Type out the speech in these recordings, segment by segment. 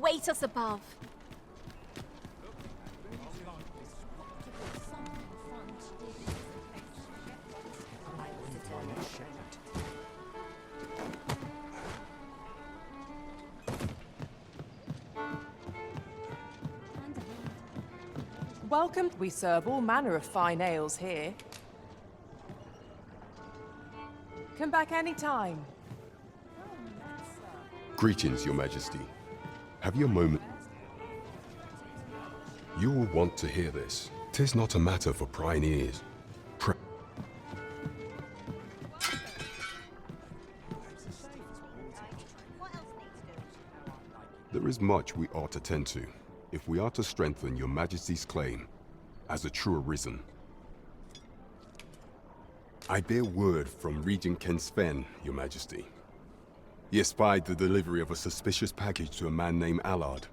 await us above. Welcome. We serve all manner of fine ales here. Come back anytime. Greetings, Your Majesty. Have you a moment? You will want to hear this. 'Tis not a matter for prying ears. There is much we ought to tend to, if we are to strengthen Your Majesty's claim as a true Arisen. I bear word from Regent Ken Sven, Your Majesty. He espied the delivery of a suspicious package to a man named Allard,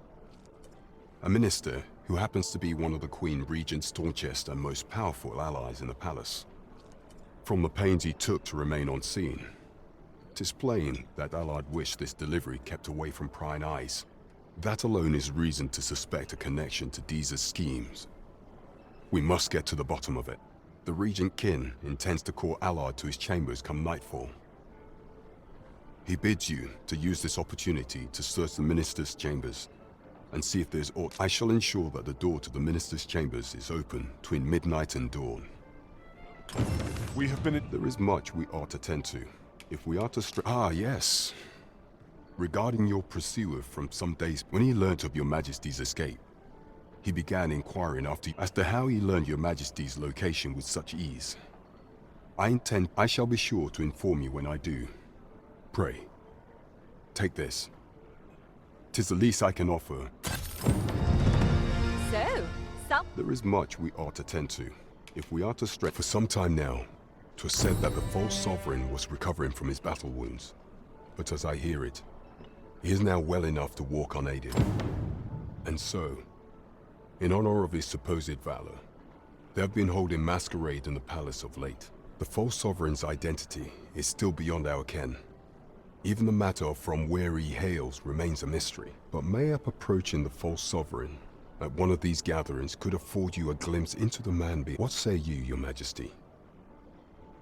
a minister who happens to be one of the Queen Regent's staunchest and most powerful allies in the palace. From the pains he took to remain on scene, 'tis plain that Allard wished this delivery kept away from prying eyes. That alone is reason to suspect a connection to Deeza's schemes. We must get to the bottom of it. The Regent Kin intends to call Allard to his chambers come nightfall. He bids you to use this opportunity to search the minister's chambers and see if there's aught. I shall ensure that the door to the minister's chambers is open between midnight and dawn. We have been There is much we ought to tend to, if we are to yes. Regarding your pursuer from some days, when he learnt of Your Majesty's escape, he began inquiring as to how he learned Your Majesty's location with such ease. I shall be sure to inform you when I do. Pray, take this. 'Tis the least I can offer. There is much we ought to tend to, if we are to stretch. For some time now, 'twas said that the false sovereign was recovering from his battle wounds. But as I hear it, he is now well enough to walk unaided. And so, in honor of his supposed valor, they have been holding masquerade in the palace of late. The false sovereign's identity is still beyond our ken. Even the matter of from where he hails remains a mystery. But mayhap approaching the false sovereign at one of these gatherings could afford you a glimpse into the man being. What say you, Your Majesty?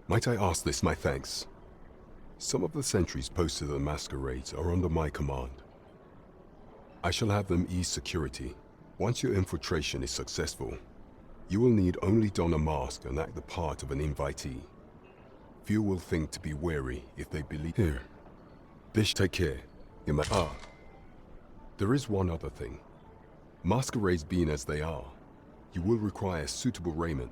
Might I ask this, my thanks? Some of the sentries posted at the masquerades are under my command. I shall have them ease security. Once your infiltration is successful, you will need only don a mask and act the part of an invitee. Few will think to be wary if they believe. Here, this take care, Your Majesty. There is one other thing. Masquerades being as they are, you will require suitable raiment.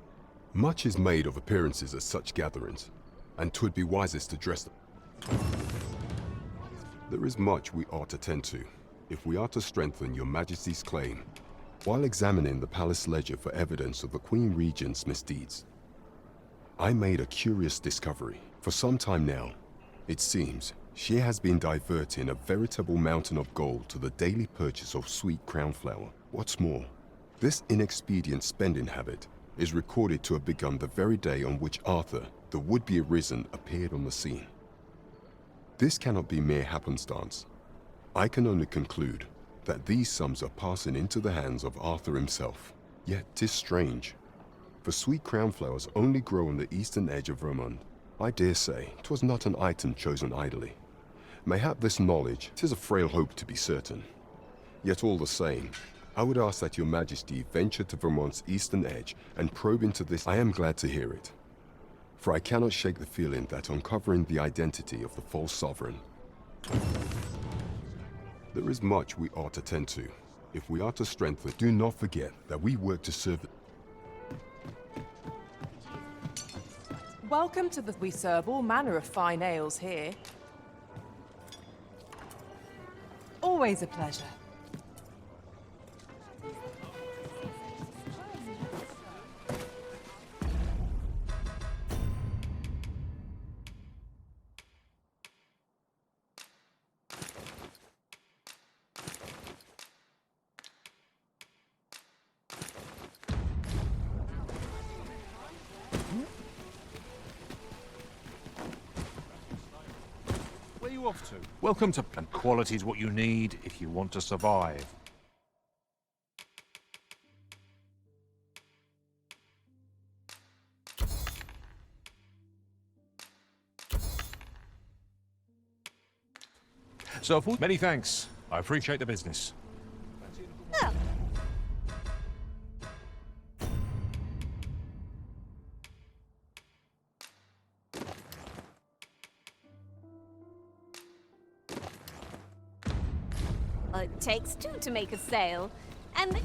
Much is made of appearances at such gatherings, and 'twould be wisest to dress them. There is much we ought to tend to, if we are to strengthen Your Majesty's claim. While examining the palace ledger for evidence of the Queen Regent's misdeeds, I made a curious discovery. For some time now, it seems, she has been diverting a veritable mountain of gold to the daily purchase of sweet crown flower. What's more, this inexpedient spending habit is recorded to have begun the very day on which Arthur, the would-be Arisen, appeared on the scene. This cannot be mere happenstance. I can only conclude that these sums are passing into the hands of Arthur himself. Yet 'tis strange, for sweet crown flowers only grow on the eastern edge of Vermund. I dare say 'twas not an item chosen idly. Mayhap this knowledge, 'tis a frail hope to be certain. Yet all the same, I would ask that Your Majesty venture to Vermont's eastern edge and probe into this. I am glad to hear it, for I cannot shake the feeling that uncovering the identity of the false sovereign. There is much we ought to tend to, if we are to strengthen. Do not forget that we work to serve. Welcome to the... We serve all manner of fine ales here. Always a pleasure. Where you you off to? Welcome to... And quality's what you need if you want to survive. So, many thanks. I appreciate the business. It takes two to make a sale, and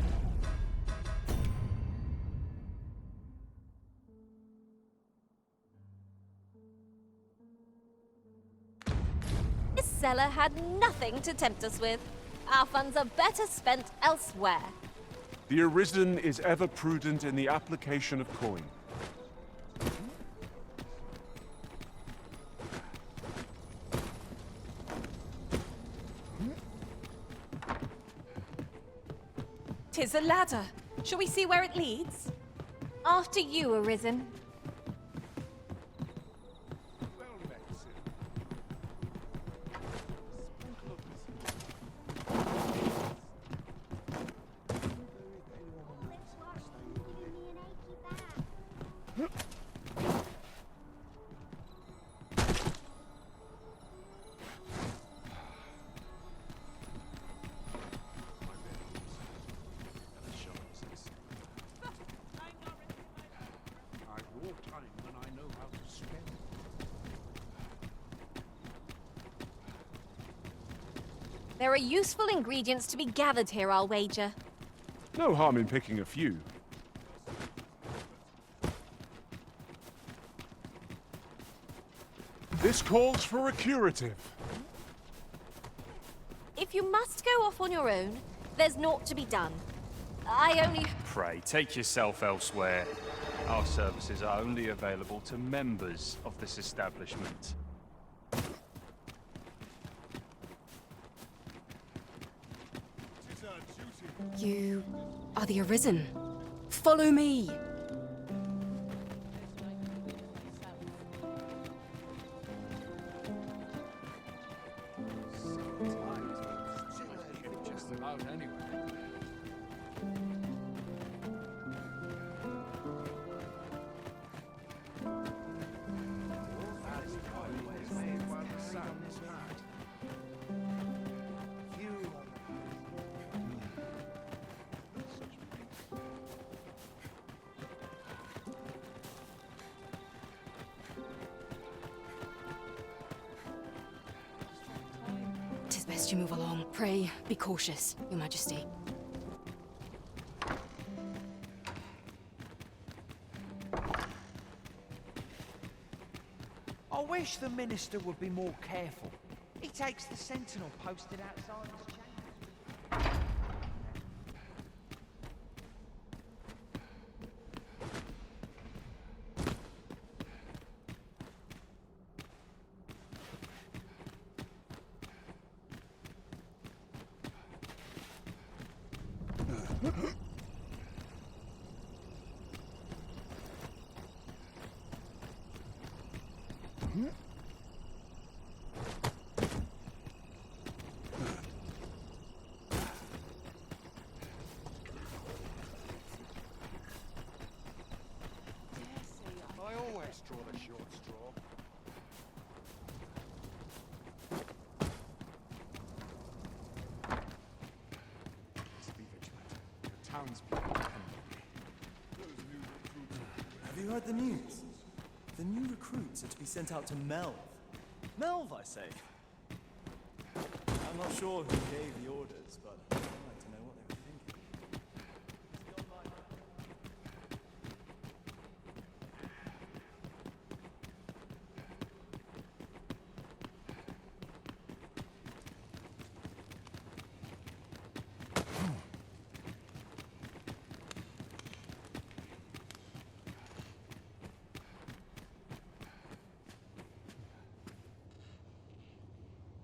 this seller had nothing to tempt us with. Our funds are better spent elsewhere. The Arisen is ever prudent in the application of coin. Tis a ladder. Shall we see where it leads? After you, Arisen. There are useful ingredients to be gathered here, I'll wager. No harm in picking a few. This calls for a curative. If you must go off on your own, there's naught to be done. I only... Pray, take yourself elsewhere. Our services are only available to members of this establishment. You are the Arisen. Follow me! Tis best you move along. Pray, be cautious, Your Majesty. I wish the Minister would be more careful. He takes the sentinel posted outside his chamber. I always draw the short straw. Be vigilant. The townspeople depend on me. Those new recruits. Have you heard the news? The new recruits are to be sent out to Melv. Melv, I say. I'm not sure who gave the orders, but I'd like to know what they were thinking.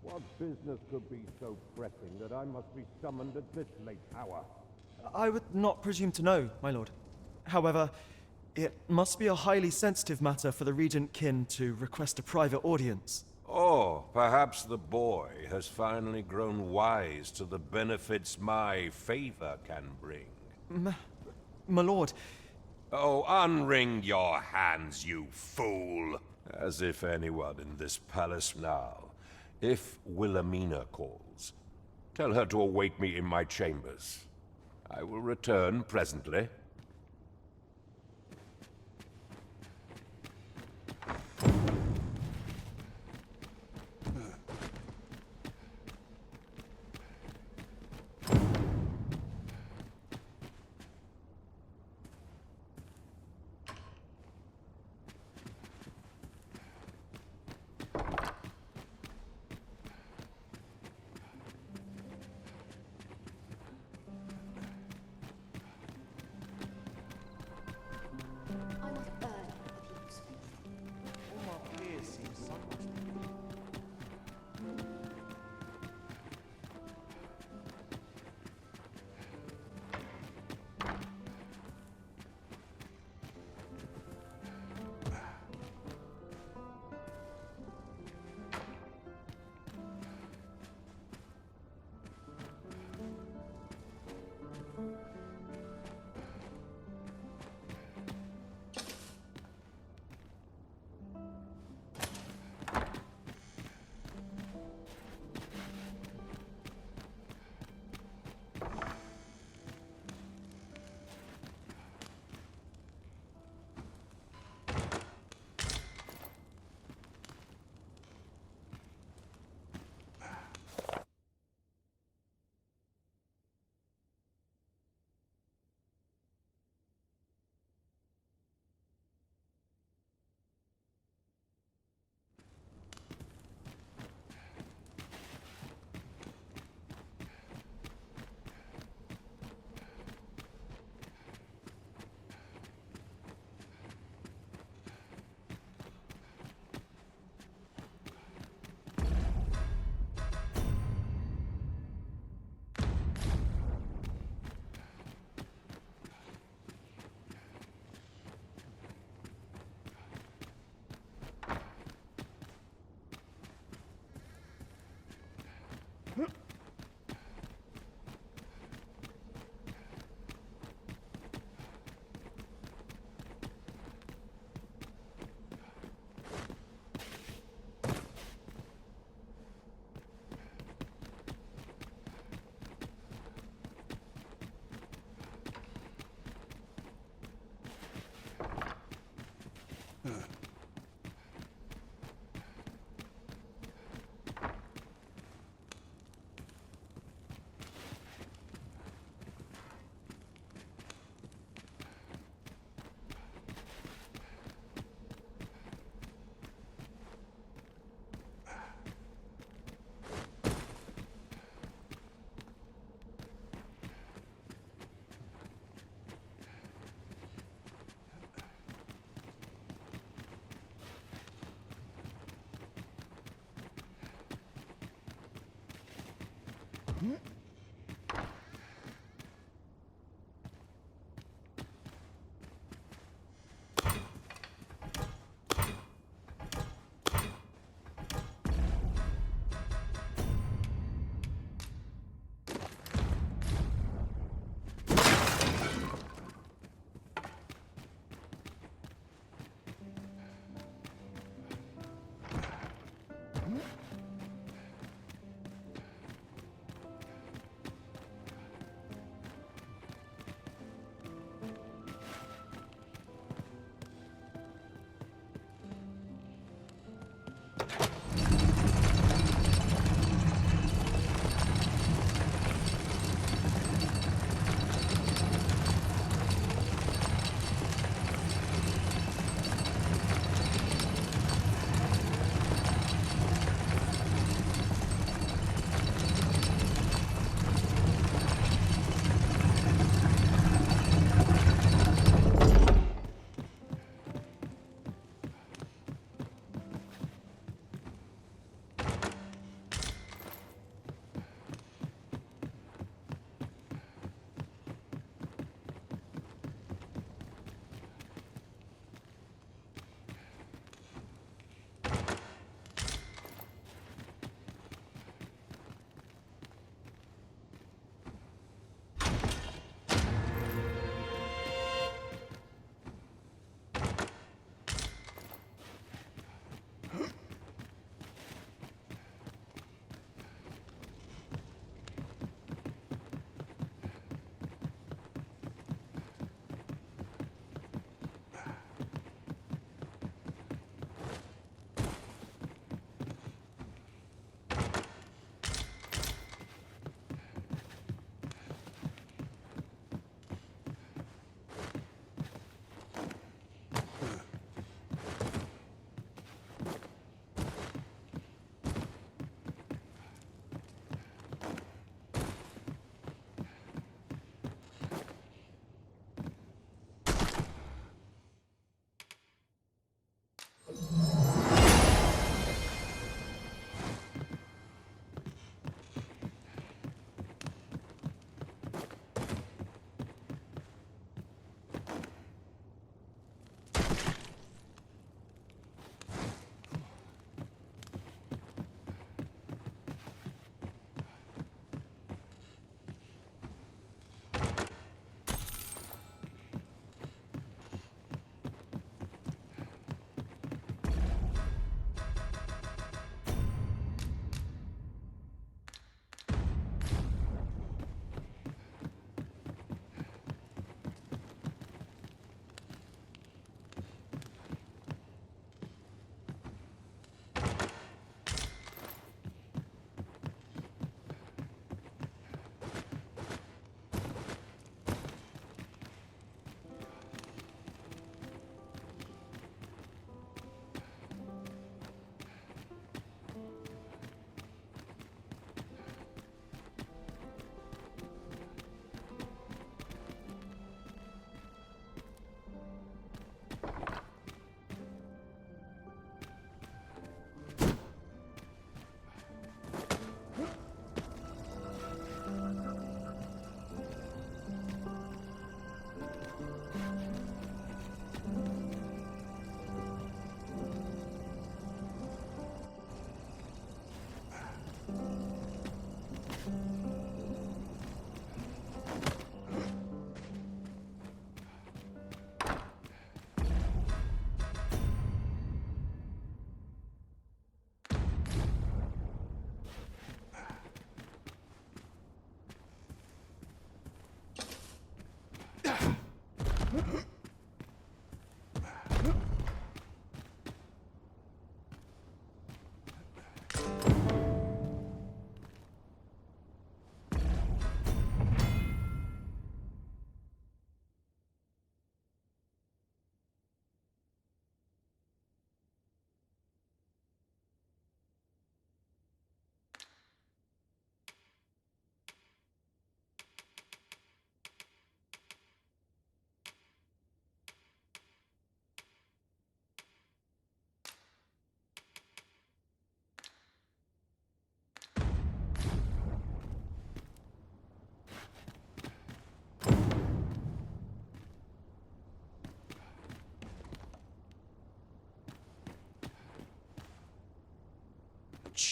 What business could be so pressing that I must be summoned at this late hour? I would not presume to know, my lord. However, it must be a highly sensitive matter for the Regent Kin to request a private audience. Or perhaps the boy has finally grown wise to the benefits my favor can bring. My lord, Oh, unring your hands, you fool! As if anyone in this palace now. If Wilhelmina calls, tell her to await me in my chambers. I will return presently. All my peers seem so much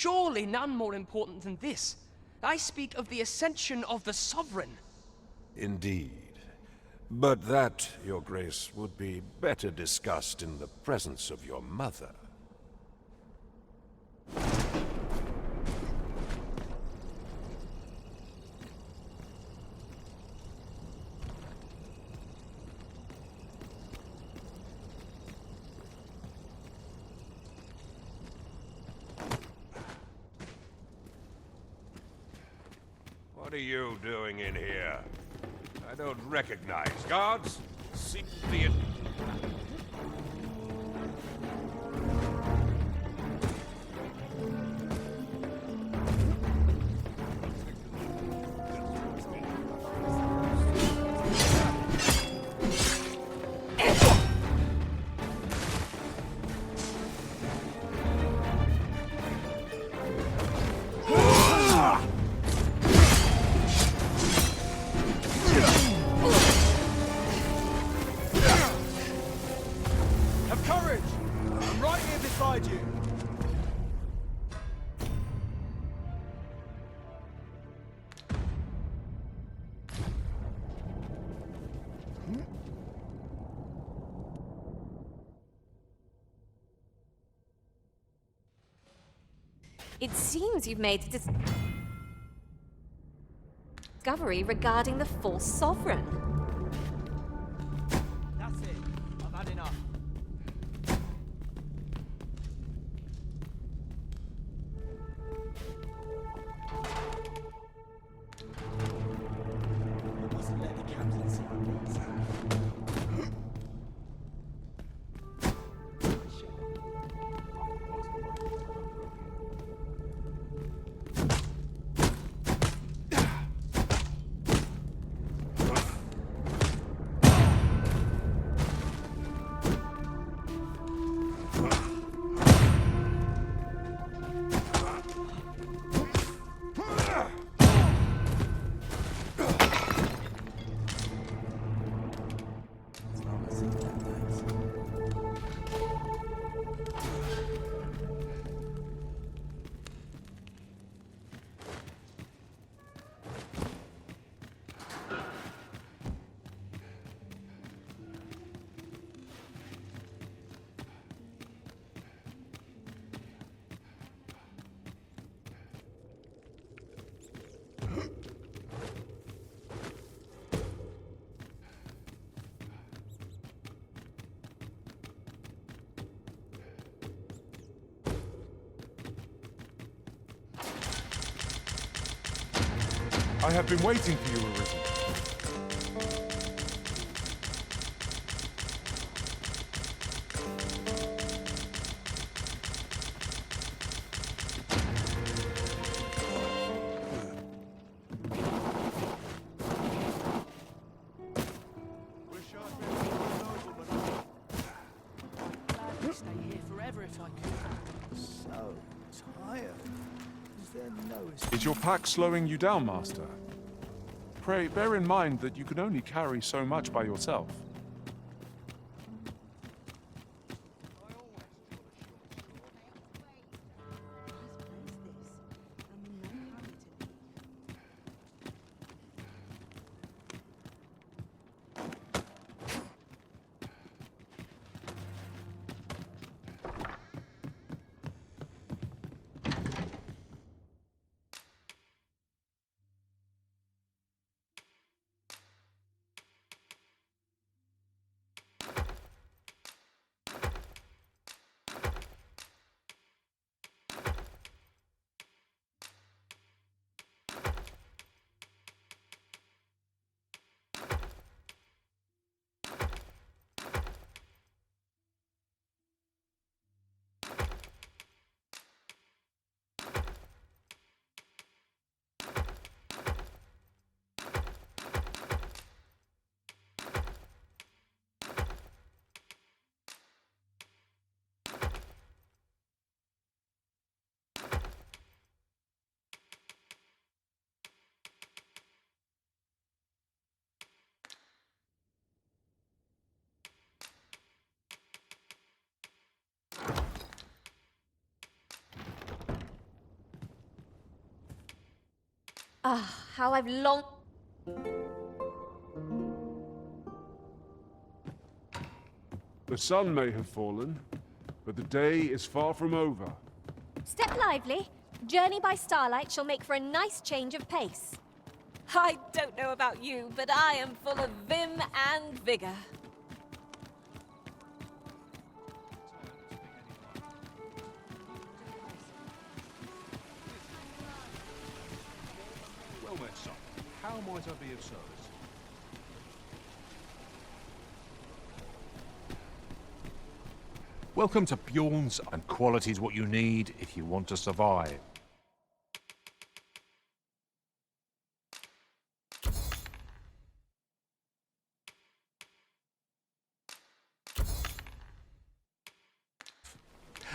surely none more important than this. I speak of the ascension of the Sovereign. Indeed. But that, Your Grace, would be better discussed in the presence of your mother. What are you doing in here? I don't recognize. Guards, see the... Have courage! I'm right here beside you. It seems you've made a discovery regarding the false sovereign. That's it. I've had enough. I mustn't let the captain see my things. I have been waiting for you, Arisen. I'd stay here forever if I could. So tired. Is there no Is your pack slowing you down, Master? Pray, bear in mind that you can only carry so much by yourself. Ah, how I've longed. The sun may have fallen, but the day is far from over. Step lively. Journey by starlight shall make for a nice change of pace. I don't know about you, but I am full of vim and vigor. Well met, son. How might I be of service? Welcome to Bjorn's, and quality's what you need if you want to survive.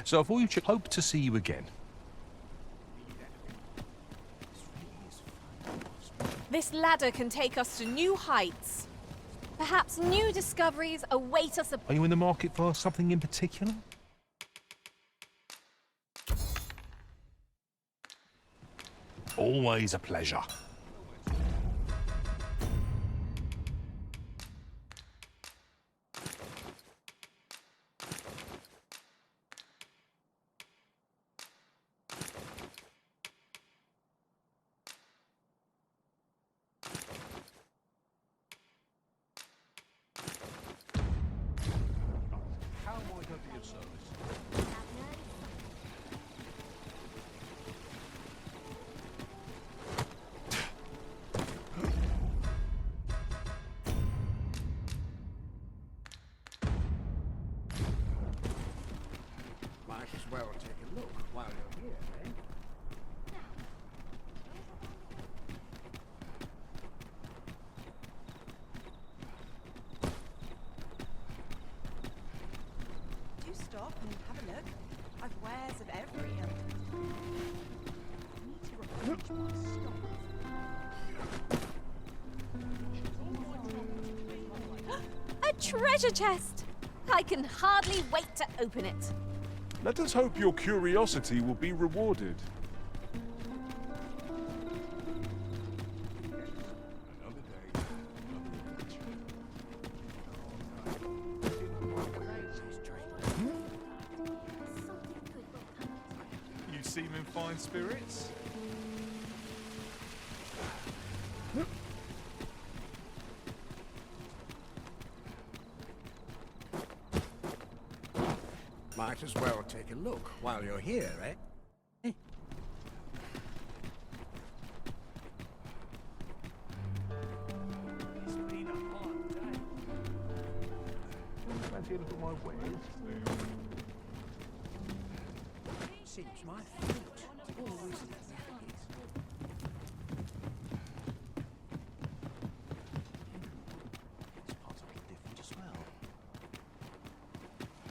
So if we hope to see you again. This ladder can take us to new heights. Perhaps new discoveries await us. Are you in the market for something in particular? Always a pleasure. How might I be of service? Might as well take a look while you're here, eh? Do stop and have a look. I've wares of every ilk. I need to replenish my stock. A treasure chest! I can hardly wait to open it. Let us hope your curiosity will be rewarded. You seem in fine spirits. Might as well take a look while you're here, eh? It's been a hard day. Fancy a look at my wares? Seems my feet always in the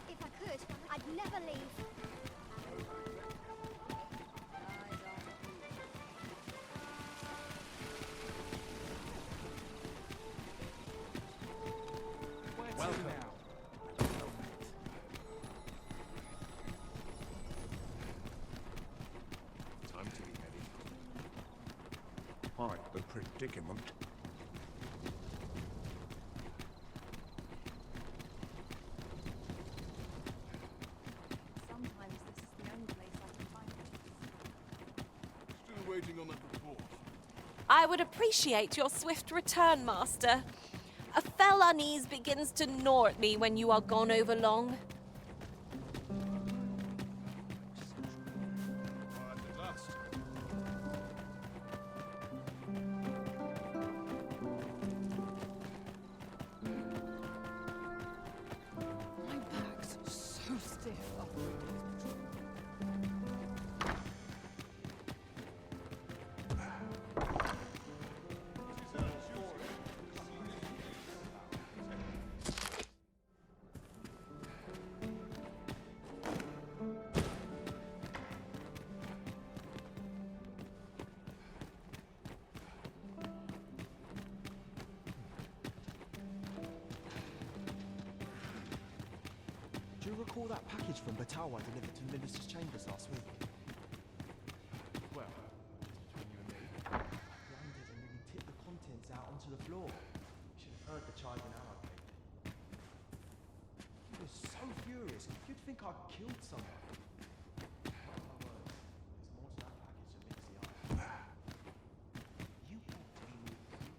If I could, I'd never leave. Welcome. Time to be heading. Quite the predicament. Sometimes this is the only place I can find it. Still waiting on that report. I would appreciate your swift return, Master. A fell unease begins to gnaw at me when you are gone over long. My back's so stiff after a day's patrol. Do you recall that package from Batawa delivered to Minister's chambers last week? Well, between you and me, floor. You should have heard the chiding hour played. He was so furious, you'd think I'd killed someone. Mark my words, there's more to that package than meets the eye. You bought a new recruit.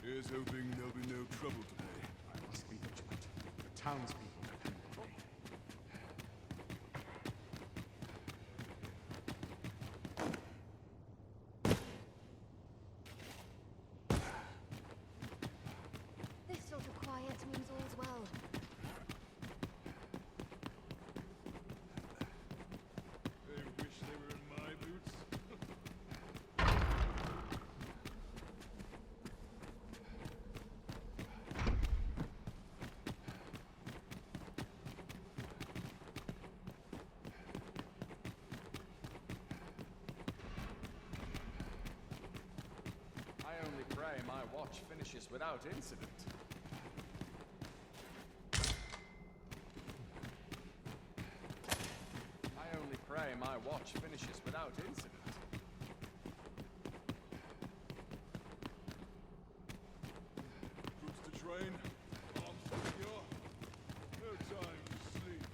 Here's hoping there'll be no trouble today. I must be vigilant. The townspeople depend on me. This sort of quiet means all's well. They wish they were in my boots. I only pray my watch finishes without incident. I only pray my watch finishes without incident. Goods to train. Arms secure. No time to sleep.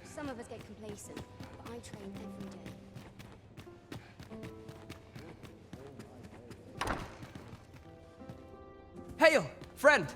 Some of us get complacent, but I train every day. Hail, friend!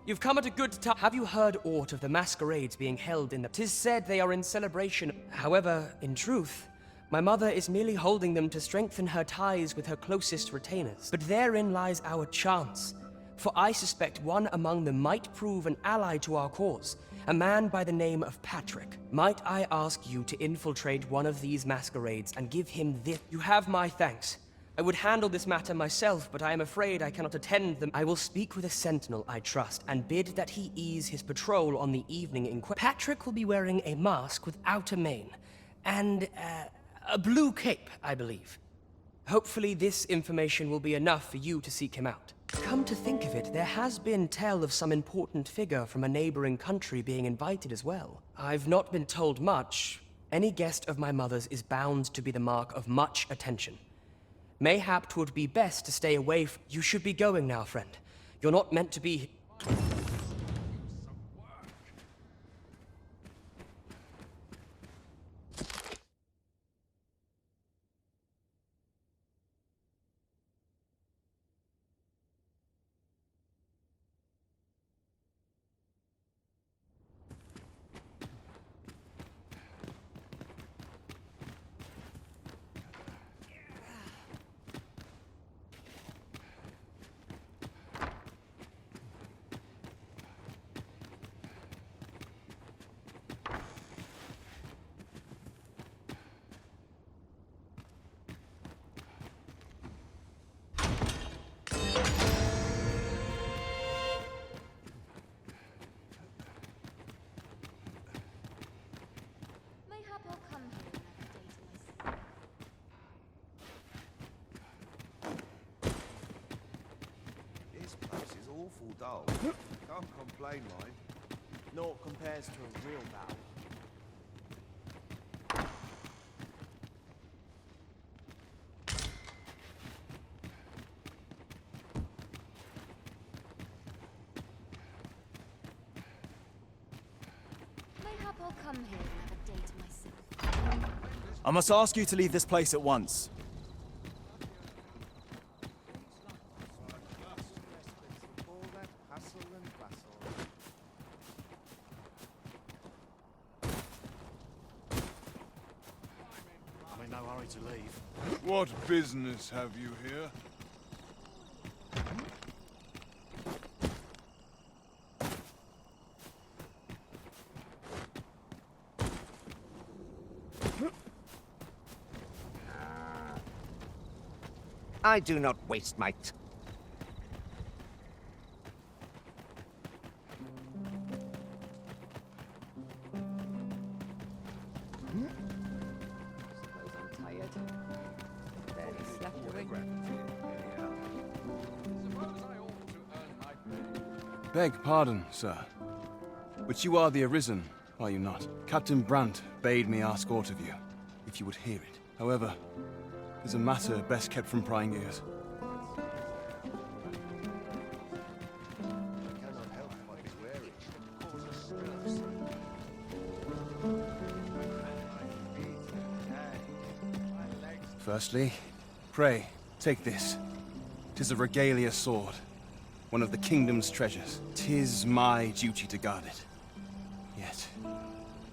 You've come at a good time. Have you heard aught of the masquerades being held in the... 'Tis said they are in celebration. However, in truth, my mother is merely holding them to strengthen her ties with her closest retainers. But therein lies our chance. For I suspect one among them might prove an ally to our cause, a man by the name of Patrick. Might I ask you to infiltrate one of these masquerades and give him this? You have my thanks. I would handle this matter myself, but I am afraid I cannot attend them. I will speak with a sentinel I trust, and bid that he ease his patrol on the evening in question. Patrick will be wearing a mask without a mane, and a blue cape, I believe. Hopefully this information will be enough for you to seek him out. Come to think of it, there has been tell of some important figure from a neighboring country being invited as well. I've not been told much. Any guest of my mother's is bound to be the mark of much attention. Mayhap 'twould be best to stay away from... You should be going now, friend. You're not meant to be... Mayhap I'll come here another day to myself. This place is awful dull. Can't complain, mind. Naught compares to a real battle. Mayhap I'll come here another day to myself. I must ask you to leave this place at once. All that hustle and bustle. sorry to leave. What business have you here? I do not waste my Beg pardon, sir. But you are the Arisen, are you not? Captain Brandt bade me ask aught of you, if you would hear it. However, it is a matter best kept from prying ears. Firstly, pray, take this. 'Tis a regalia sword, one of the kingdom's treasures. 'Tis my duty to guard it. Yet,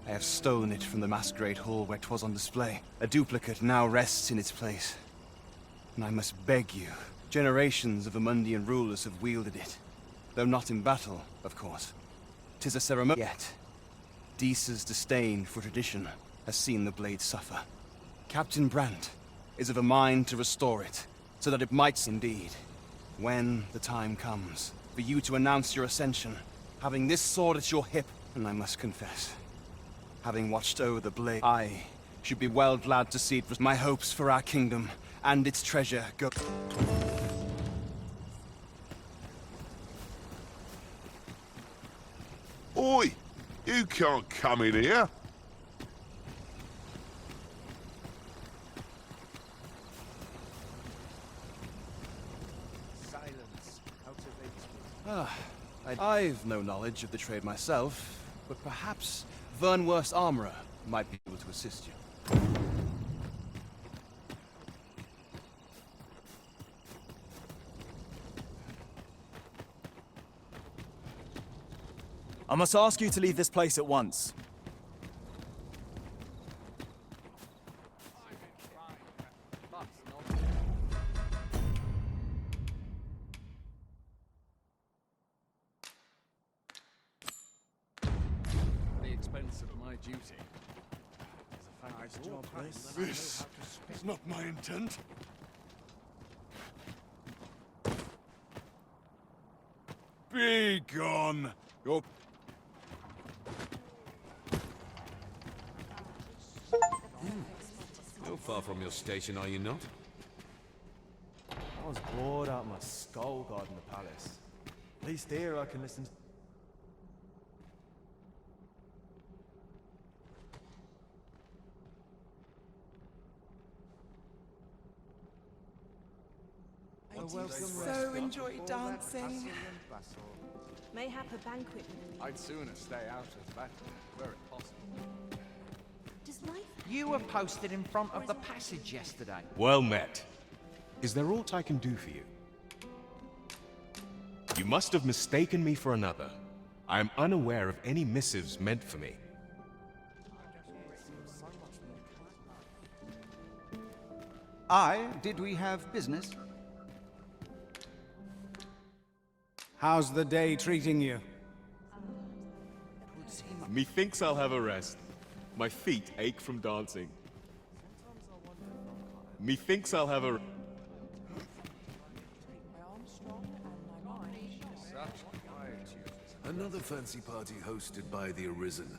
I have stolen it from the masquerade hall where 'twas on display. A duplicate now rests in its place. And I must beg you, generations of Amundian rulers have wielded it. Though not in battle, of course. 'Tis a ceremony. Yet, Deesa's disdain for tradition has seen the blade suffer. Captain Brandt is of a mind to restore it, so that it might indeed, when the time comes, for you to announce your ascension, having this sword at your hip. And I must confess, having watched over the blade, I should be well glad to see it. My hopes for our kingdom and its treasure go. Oi! You can't come in here! I've no knowledge of the trade myself, but perhaps Vernworth's armorer might be able to assist you. I must ask you to leave this place at once. This is not my intent. Be gone! You're... Not far from your station, are you not? I was bored out my skull guarding the palace. At least here I can listen to... So enjoy dancing. Mayhap a banquet. I'd sooner stay out of battle, were it possible. Does life... You were posted in front of the passage yesterday. Well met. Is there aught I can do for you? You must have mistaken me for another. I am unaware of any missives meant for me. Aye, did we have business? How's the day treating you? Methinks I'll have a rest. My feet ache from dancing. Methinks I'll have a... Another fancy party hosted by the Arisen.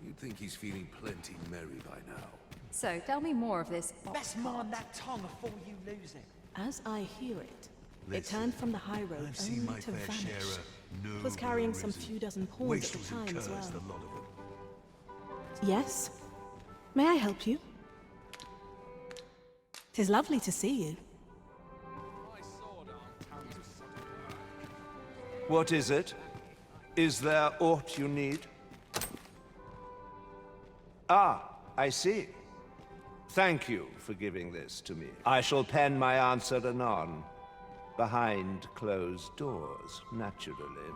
You'd think he's feeling plenty merry by now. So, tell me more of this. Best mind that tongue before you lose it. As I hear it, it Listen, turned from the high road I've seen only my to fair vanish. share of It was carrying some few dozen pawns at the Wastrels time and as curs, well. the lot of them. Yes? May I help you? 'Tis lovely to see you. What is it? Is there aught you need? Ah, I see. Thank you for giving this to me. I shall pen my answer anon. Behind closed doors, naturally.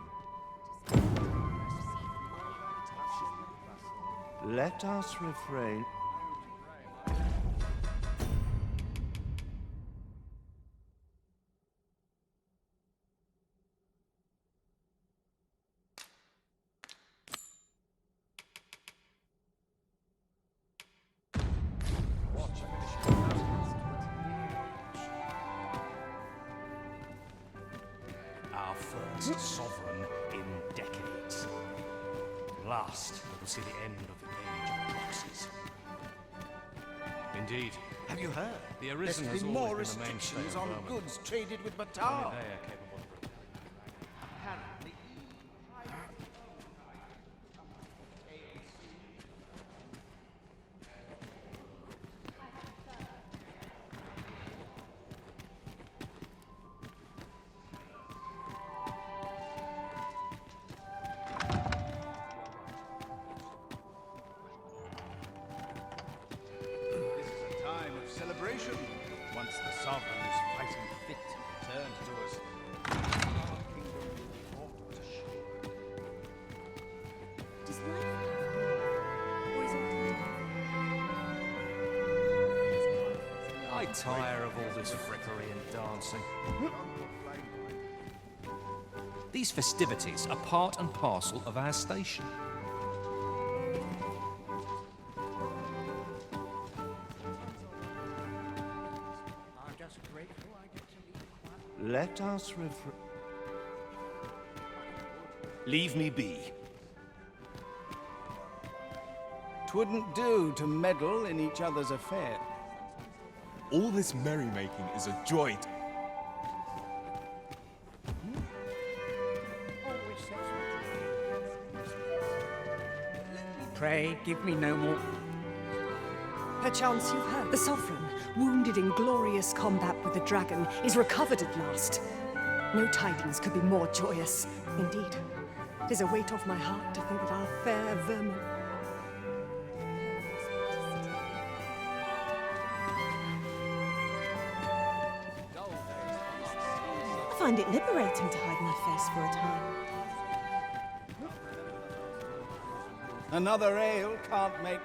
Let us refrain. sovereign in decades. At last, we will see the end of the age of proxies. Indeed. Have you heard? The Arisen There's has been more always been the restrictions mainstay of on Vermin. goods traded with Only Batar. they are capable of Apparently, This is a time of celebration. Once the sovereign is fighting fit to turn to us. Our kingdom will walk to shore. Does life have or is it I tire of all this frickery and dancing. These festivities are part and parcel of our station. I'm just grateful I get to leave. Let us Leave me be. 'Twouldn't do to meddle in each other's affairs. All this merrymaking is a joy. Pray, give me no more. Perchance you've heard. The Sovereign, wounded in glorious combat with the dragon, is recovered at last. No tidings could be more joyous. Indeed, 'tis a weight off my heart to think that our fair vermin... I find it liberating to hide my face for a time. Another ale can't make...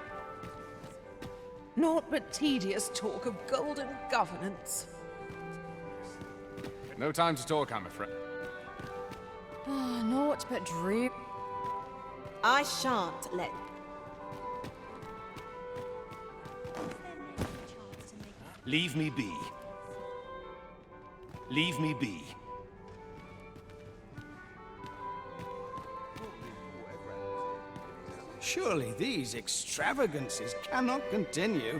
Naught but tedious talk of golden governance. No time to talk, I'm afraid. Ah, naught but dream. I shan't let... Leave me be. Leave me be. Surely these extravagances cannot continue.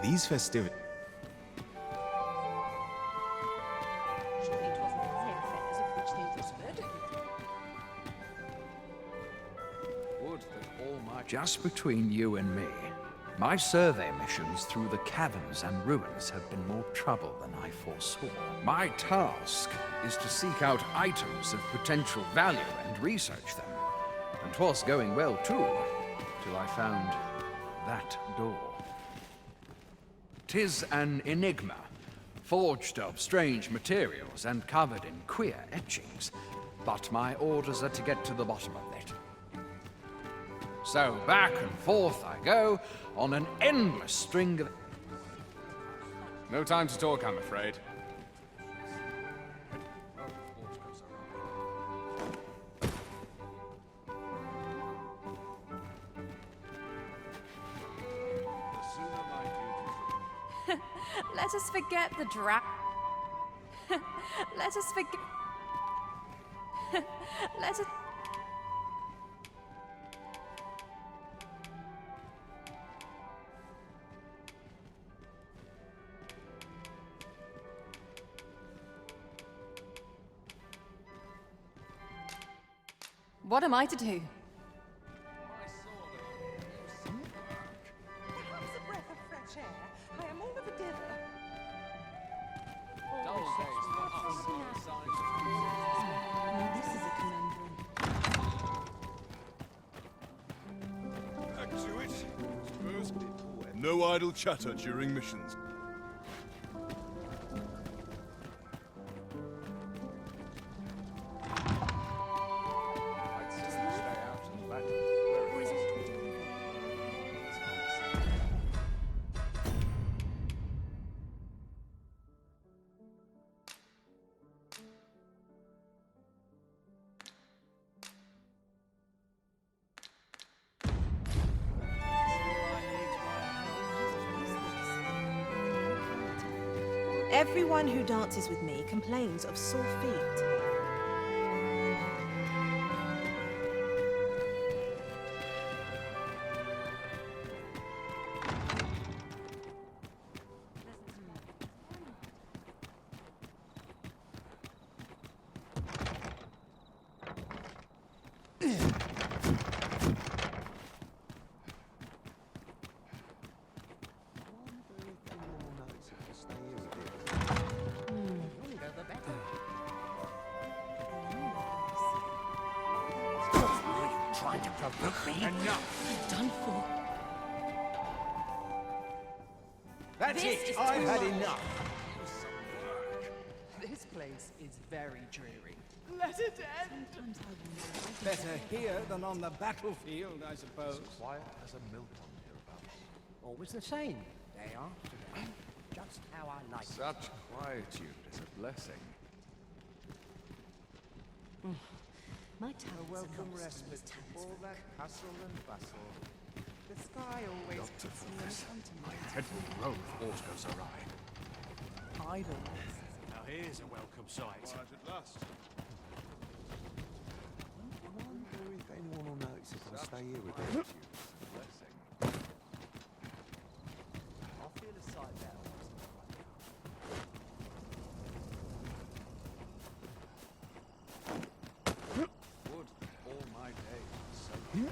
These festivities... Would that all my... Just between you and me, my survey missions through the caverns and ruins have been more trouble than I foresaw. My task is to seek out items of potential value and research them. And 'twas going well too, till I found that door. 'Tis an enigma, forged of strange materials and covered in queer etchings, but my orders are to get to the bottom of it. So back and forth I go, on an endless string of... No time to talk, I'm afraid. Let us forget the Let us forget... Let us... What am I to do? Perhaps a breath of fresh air. I am all of a dither. This is a conundrum. Back to it. Suppose. No idle chatter during missions. Everyone who dances with me complains of sore feet. Trying to provoke me? Enough! Done for. That's This it! is I've too had much. enough! This place is very dreary. Let it end! Better here than on the battlefield, I suppose. Quiet as a mill pond hereabouts. Always the same, day after day. Just how I like Such quietude is a blessing. My talents welcome are lost in respite these from talents. all that hustle and bustle. The sky always Doctor puts me in Professor, front of my me. head will grow if aught goes awry. Idle. Now here's a welcome sight. Quiet at last. I wonder if anyone will notice if I stay here with them. Blessing. I'll feel a sight better once I'm Would that all my days were so If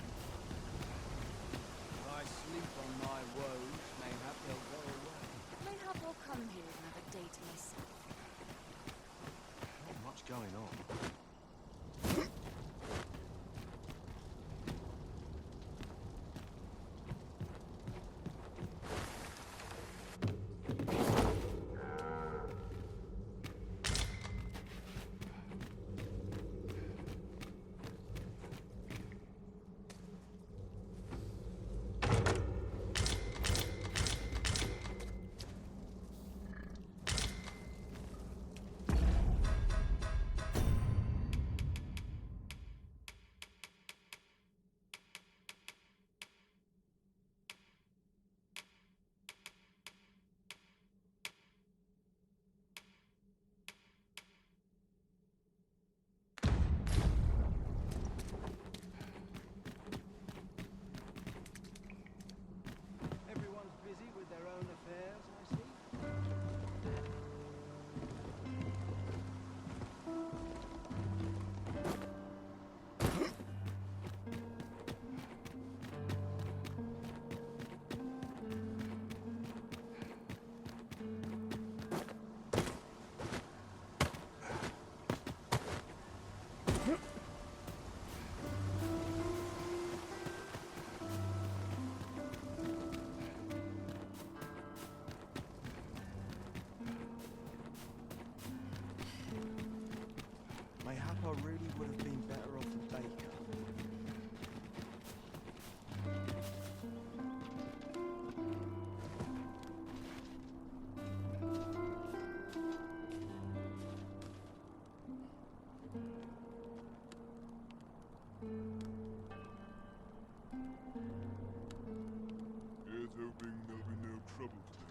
I sleep on my woes, mayhap they'll go away. Mayhap I'll come here and have a day to myself. Not much going on. Everyone's busy with their own affairs, I see. Mayhap I really would have been better off a baker. Here's hoping there'll be no trouble today.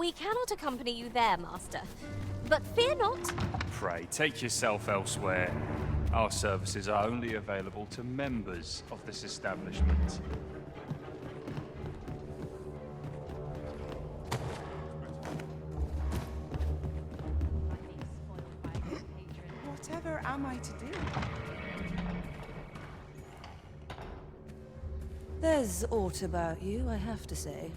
We cannot accompany you there, Master. But fear not. Pray, take yourself elsewhere. Our services are only available to members of this establishment. Whatever am I to do? There's aught about you, I have to say.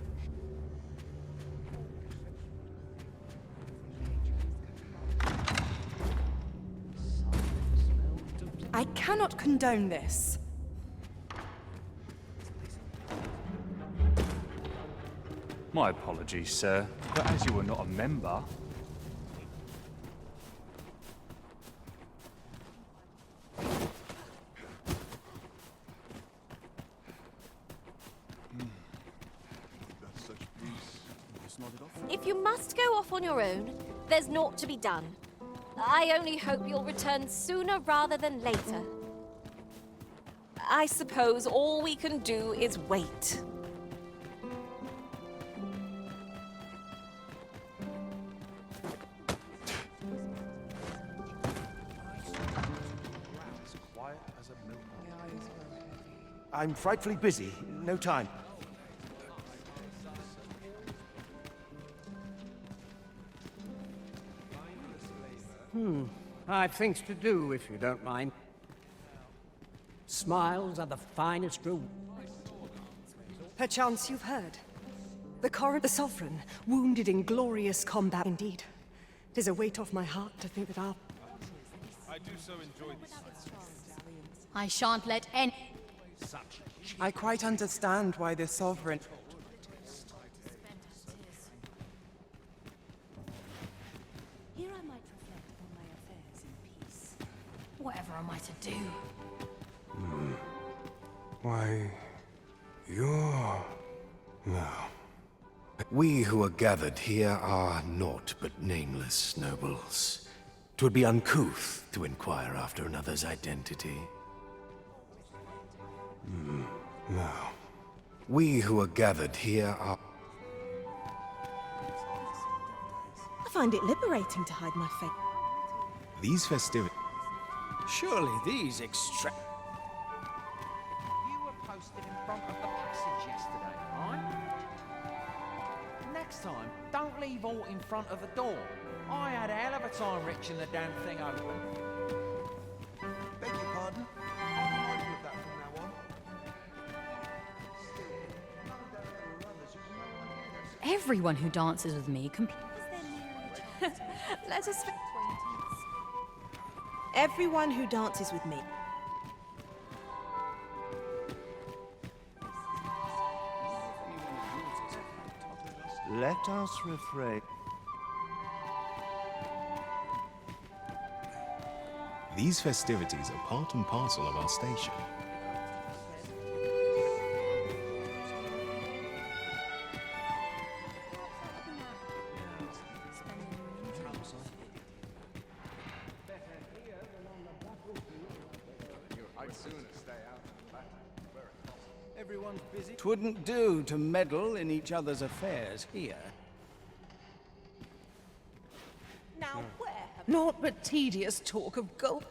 I cannot condone this. My apologies, sir, but as you are not a member... If you must go off on your own, there's naught to be done. I only hope you'll return sooner rather than later. I suppose all we can do is wait. I'm frightfully busy. No time. I've things to do, if you don't mind. Smiles are the finest reward. Perchance you've heard. The Sovereign, wounded in glorious combat indeed. 'Tis a weight off my heart to think that our... I do so enjoy this. I shan't let any... I quite understand why the Sovereign... Here I might reflect upon my affairs in peace. Whatever am I to do? Why, you're... no. We who are gathered here are naught but nameless nobles. 'Twould be uncouth to inquire after another's identity. No. We who are gathered here are... I find it liberating to hide my faith. These festivities... Surely these You were posted in front of the passage yesterday, right? Next time, don't leave all in front of the door. I had a hell of a time wrenching the damn thing open. Beg your pardon? I'll remind you of that from now on. Everyone who dances with me Let us... Everyone who dances with me. Let us refrain. These festivities are part and parcel of our station. Everyone's busy. 'Twouldn't do to meddle in each other's affairs here. Now where have Naught but tedious talk of gold.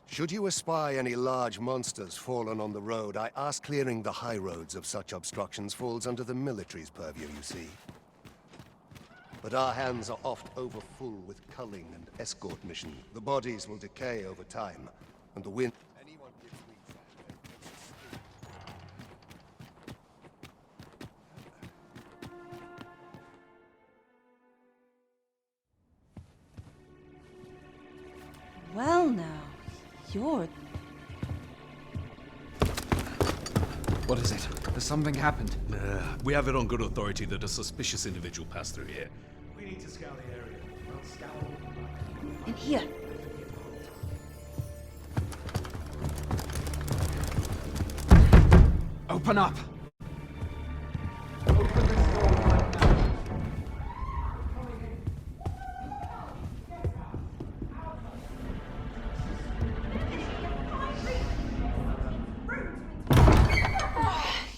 Should you espy any large monsters fallen on the road, I ask clearing the high roads of such obstructions falls under the military's purview, you see. But our hands are oft overfull with culling and escort mission. The bodies will decay over time, and the wind... Well now, you're... What is it? Has something happened? We have it on good authority that a suspicious individual passed through here. We need to scour the area. Well, scour. In here. Open up!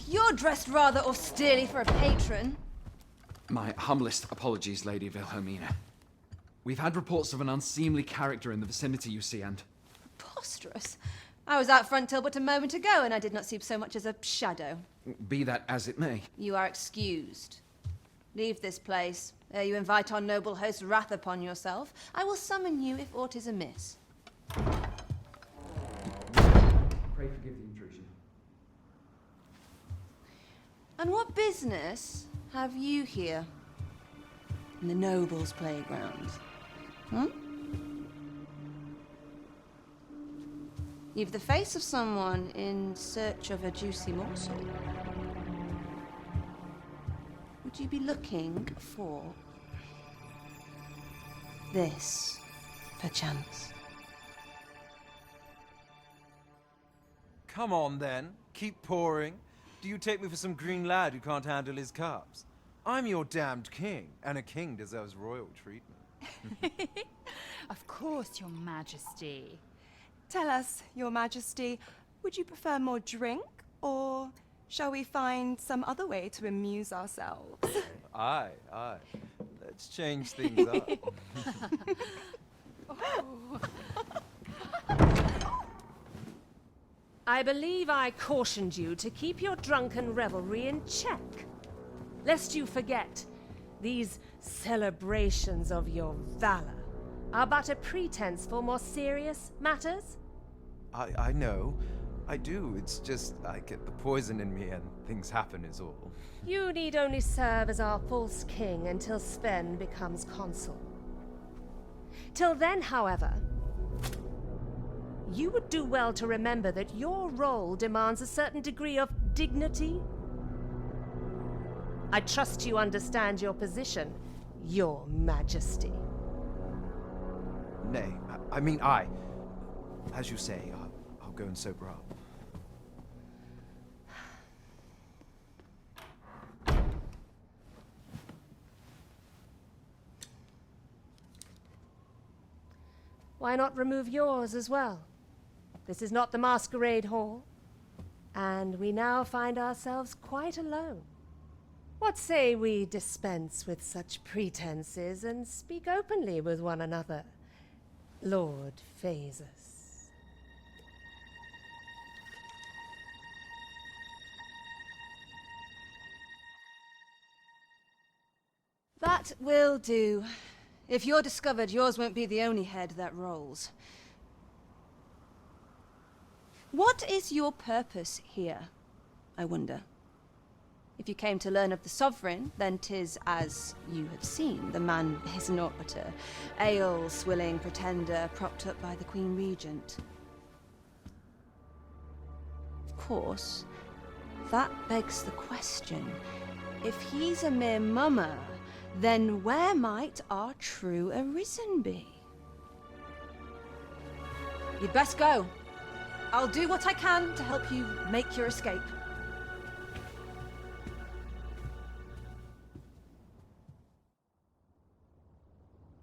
You're dressed rather austerely for a patron. My humblest apologies, Lady Wilhelmina. We've had reports of an unseemly character in the vicinity, you see, and... Preposterous. I was out front till but a moment ago, and I did not see so much as a shadow. Be that as it may. You are excused. Leave this place, ere you invite our noble host's wrath upon yourself. I will summon you if aught is amiss. Pray forgive the intrusion. And what business have you here? In the nobles' playground? Hmm? You've the face of someone in search of a juicy morsel. Would you be looking for this, perchance? Come on, then. Keep pouring. Do you take me for some green lad who can't handle his cups? I'm your damned king, and a king deserves royal treatment. Of course, Your Majesty. Tell us, Your Majesty, would you prefer more drink, or shall we find some other way to amuse ourselves? Aye. Let's change things up. I believe I cautioned you to keep your drunken revelry in check, lest you forget these celebrations of your valor are but a pretense for more serious matters. I know. I do. It's just I get the poison in me and things happen is all. You need only serve as our false king until Sven becomes consul. Till then, however, you would do well to remember that your role demands a certain degree of dignity. I trust you understand your position, Your Majesty. Nay, as you say, I'll go and sober up. Why not remove yours as well? This is not the masquerade hall, and we now find ourselves quite alone. What say we dispense with such pretenses and speak openly with one another, Lord Phasus? That will do. If you're discovered, yours won't be the only head that rolls. What is your purpose here, I wonder? If you came to learn of the Sovereign, then 'tis as you have seen. The man is naught but a ale-swilling pretender propped up by the Queen Regent. Of course, that begs the question. If he's a mere mummer, then where might our true Arisen be? You'd best go. I'll do what I can to help you make your escape.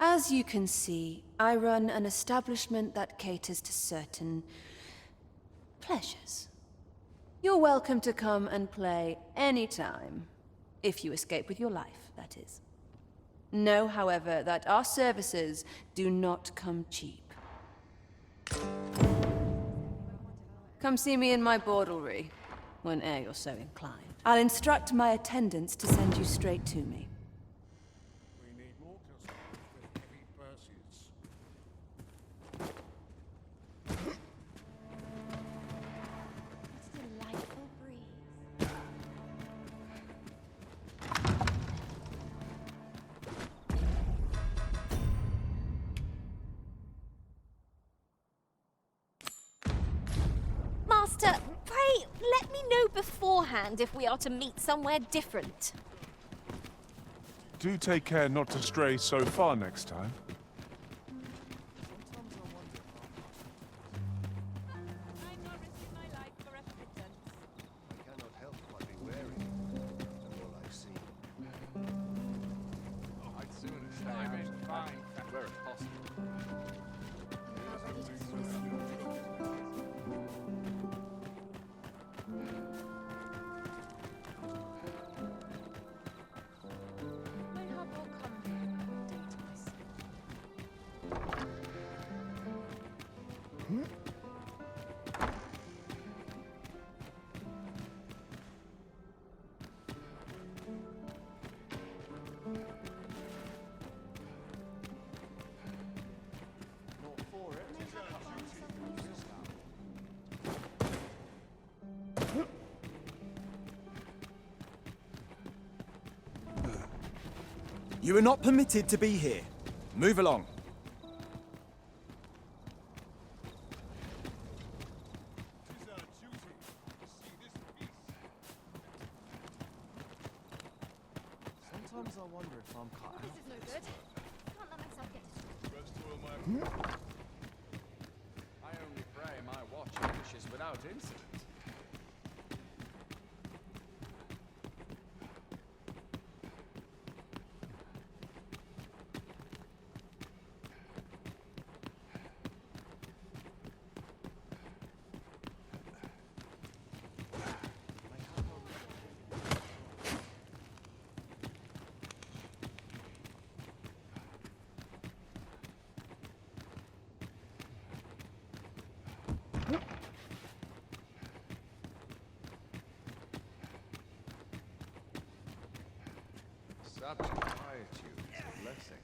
As you can see, I run an establishment that caters to certain pleasures. You're welcome to come and play anytime, if you escape with your life, that is. Know, however, that our services do not come cheap. Come see me in my bordlery, whene'er you're so inclined. I'll instruct my attendants to send you straight to me. We need more customers with heavy purses. What a delightful breeze. Master, pray Hey, let me know beforehand if we are to meet somewhere different. Do take care not to stray so far next time. You are not permitted to be here. Move along. Sometimes I wonder if I'm cut out. This is no good. Can't let myself get distracted. I only pray my watch finishes without incident. Such quietude is a blessing.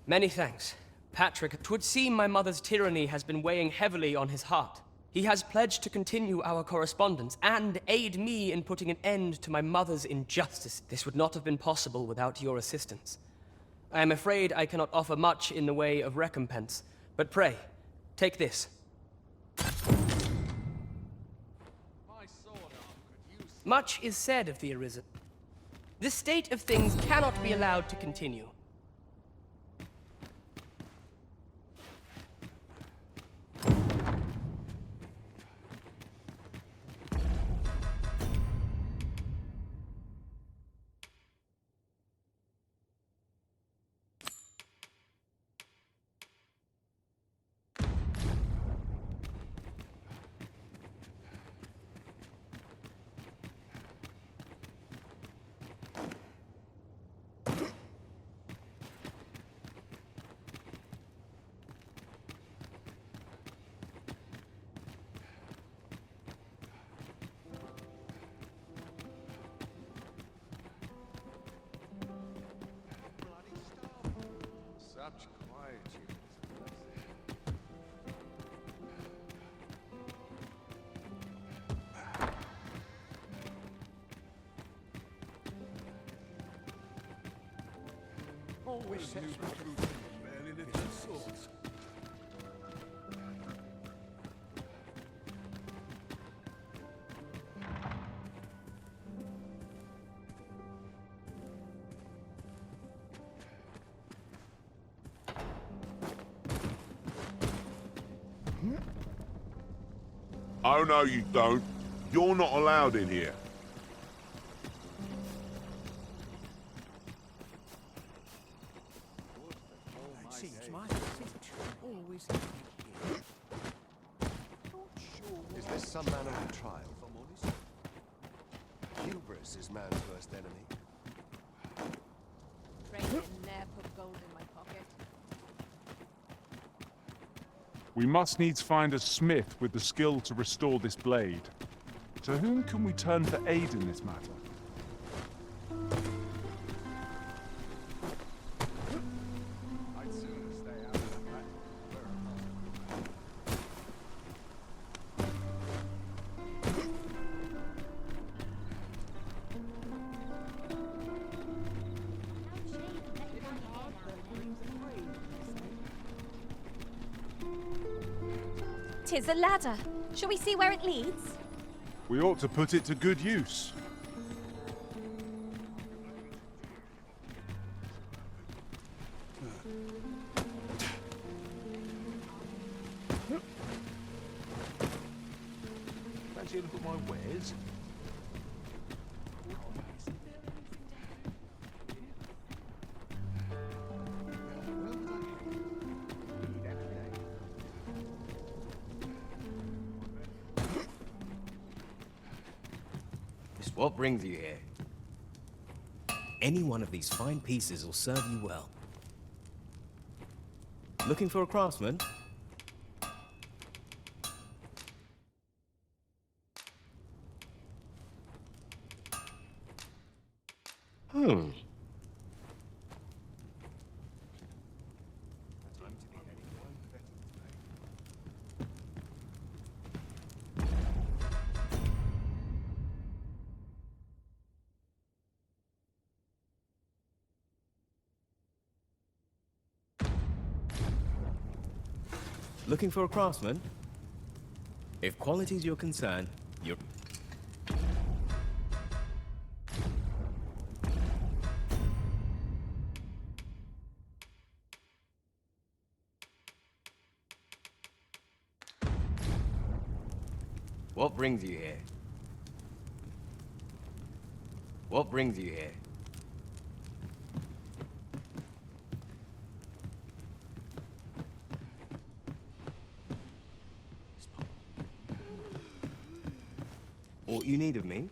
Many thanks. Patrick, 'twould seem my mother's tyranny has been weighing heavily on his heart. He has pledged to continue our correspondence and aid me in putting an end to my mother's injustice. This would not have been possible without your assistance. I am afraid I cannot offer much in the way of recompense, but pray, take this. Much is said of the Arisen. This state of things cannot be allowed to continue. Such quietude is a blessing. Always new recruits and barely little swords. Oh, no, you don't. You're not allowed in here. It seems my feet always hit me here. Is this some manner of trial, if I'm honest? Hubris is man's worst enemy. Pray you ne'er put gold in my pocket. We must needs find a smith with the skill to restore this blade. To whom can we turn for aid in this matter? I'd sooner stay out of that. Tis a ladder. Shall we see where it leads? We ought to put it to good use. Fancy a look at my wares? What brings you here? Any one of these fine pieces will serve you well. Looking for a craftsman? Looking for a craftsman? If quality's your concern, you're... What brings you here? What brings you here? What you need of me?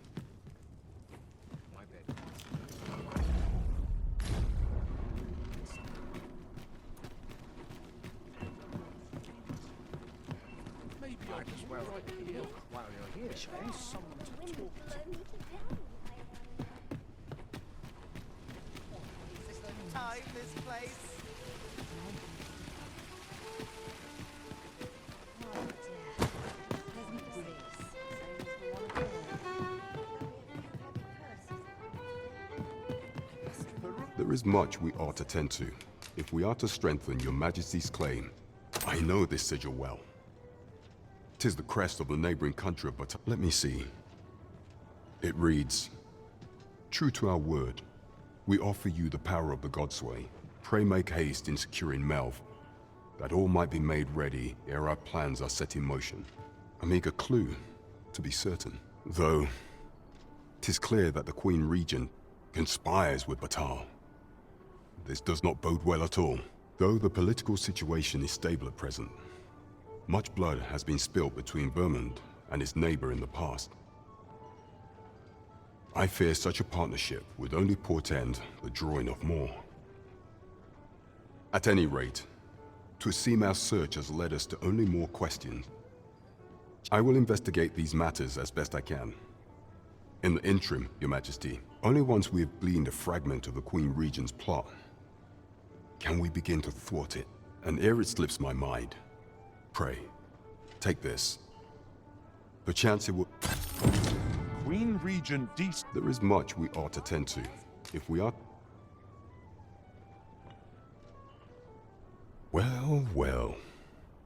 My bed. Maybe I just well right here while you're here. There's someone to talk to. Is this the time, this place? There is much we ought to tend to, if we are to strengthen your majesty's claim. I know this sigil well. 'Tis the crest of the neighboring country, but let me see. It reads, "True to our word, we offer you the power of the Godsway. Pray make haste in securing Melv, that all might be made ready ere our plans are set in motion." A meager clue, to be certain. Though, 'tis clear that the Queen Regent conspires with Batal. This does not bode well at all. Though the political situation is stable at present, much blood has been spilled between Vermund and his neighbor in the past. I fear such a partnership would only portend the drawing of more. At any rate, 'twould seem our search has led us to only more questions. I will investigate these matters as best I can. In the interim, Your Majesty, only once we have gleaned a fragment of the Queen Regent's plot can we begin to thwart it. And ere it slips my mind, pray, take this. Perchance it will... Queen Regent There is much we ought to tend to, if we are... Well, well.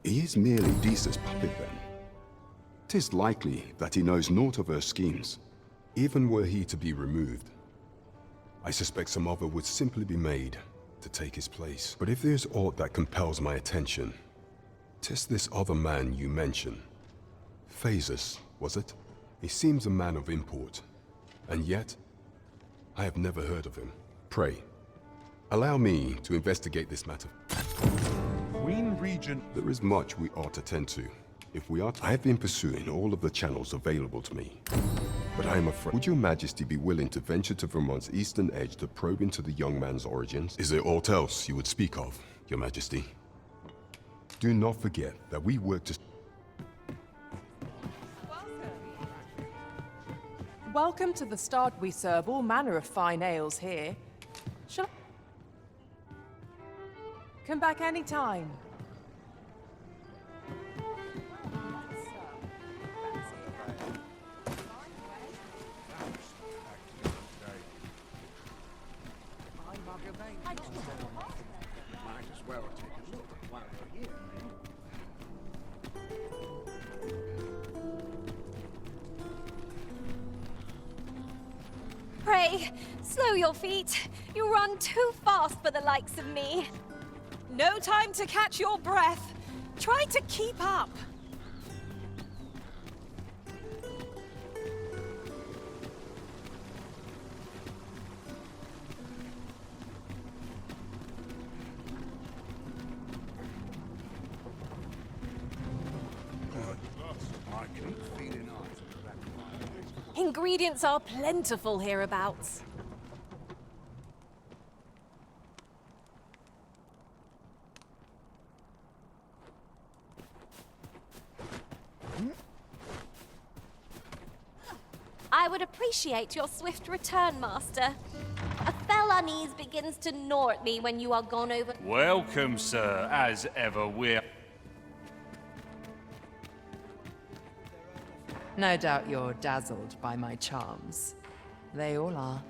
He is merely Deesa's puppet then. 'Tis likely that he knows naught of her schemes. Even were he to be removed, I suspect some other would simply be made to take his place. But if there's aught that compels my attention, 'tis this other man you mention. Phasus, was it? He seems a man of import, and yet I have never heard of him. Pray, allow me to investigate this matter. Queen Regent... There is much we ought to tend to, if we are to... I have been pursuing all of the channels available to me. But I am afraid... Would your majesty be willing to venture to Vermont's eastern edge to probe into the young man's origins? Is there aught else you would speak of, your majesty? Do not forget that we work to... Welcome to the start. We serve all manner of fine ales here. Shall I... Come back any time. Might as well take a look while you're here. Pray, slow your feet. You run too fast for the likes of me. No time to catch your breath. Try to keep up. I keep feeling eyes at the back of my head. Ingredients are plentiful hereabouts. I would appreciate your swift return, Master. A fell unease begins to gnaw at me when you are gone over. Welcome, sir. As ever, we're... No doubt you're dazzled by my charms. They all are.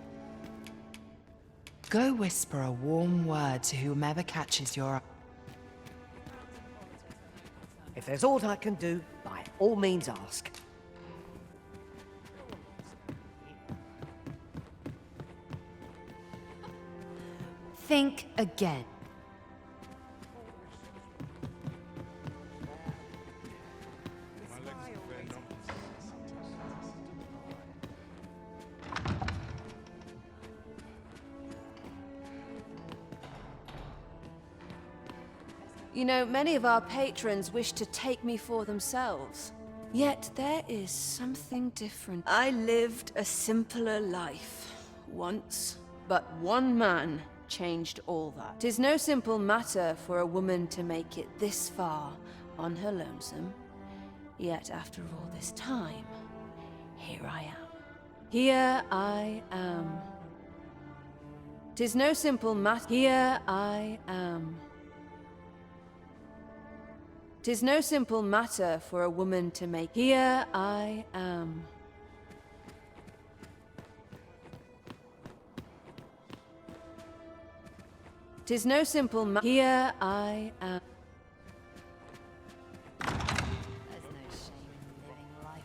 Go whisper a warm word to whomever catches your eye. If there's aught I can do, by all means ask. Think again. You know, many of our patrons wish to take me for themselves. Yet there is something different. I lived a simpler life once, but one man changed all that. 'Tis no simple matter for a woman to make it this far on her lonesome. Yet after all this time, here I am. Here I am. 'Tis no simple matter. Here I am. 'Tis no simple matter for a woman to make. Here I am. 'Tis no simple matter. Here I am.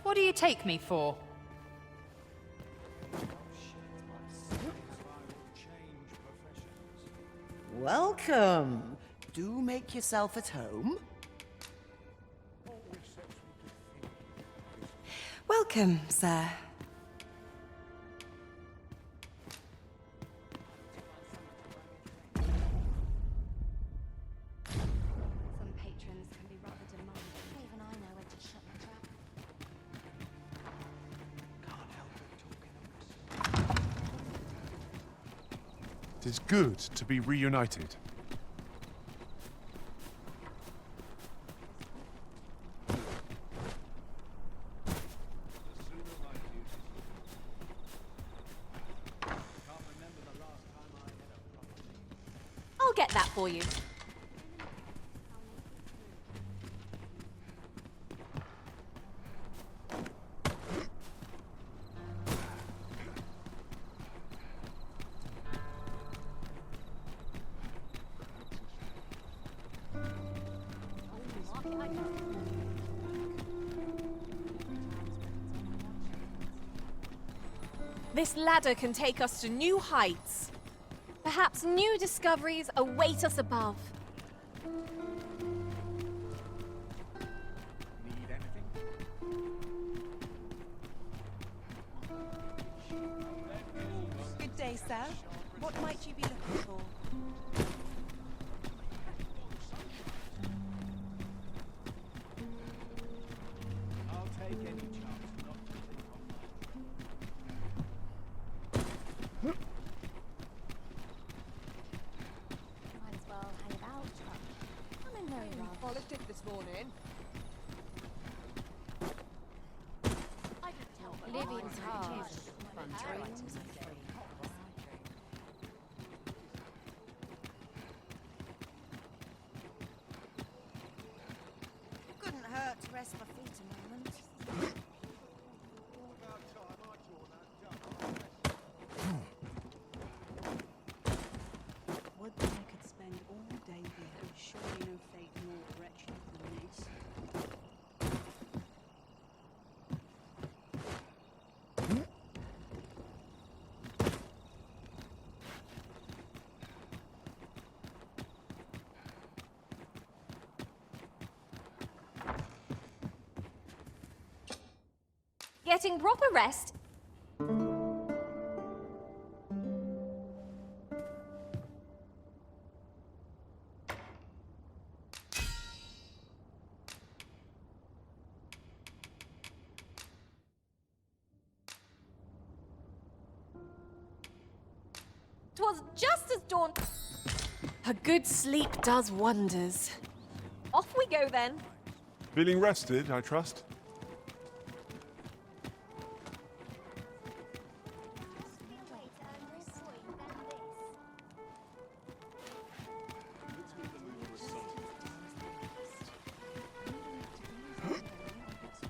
What do you take me for? Welcome. Do make yourself at home. Welcome, sir. Some patrons can be rather demanding. Even I know where to shut my trap. 'Tis good to be reunited. I'll get that for you. This ladder can take us to new heights. Perhaps new discoveries await us above. Need anything? Good day, sir. What might you be looking for? I'll take any chance not to take off my... Might as well hang about. I'm in no rush. Politic this morning. I can tell living's hard. Fun dreams are free. Couldn't hurt to rest my feet a moment. Would that I could spend all day here. Surely no fate more wretched than this. Getting proper rest. Twas just as dawn. A good sleep does wonders. Off we go then. Feeling rested, I trust?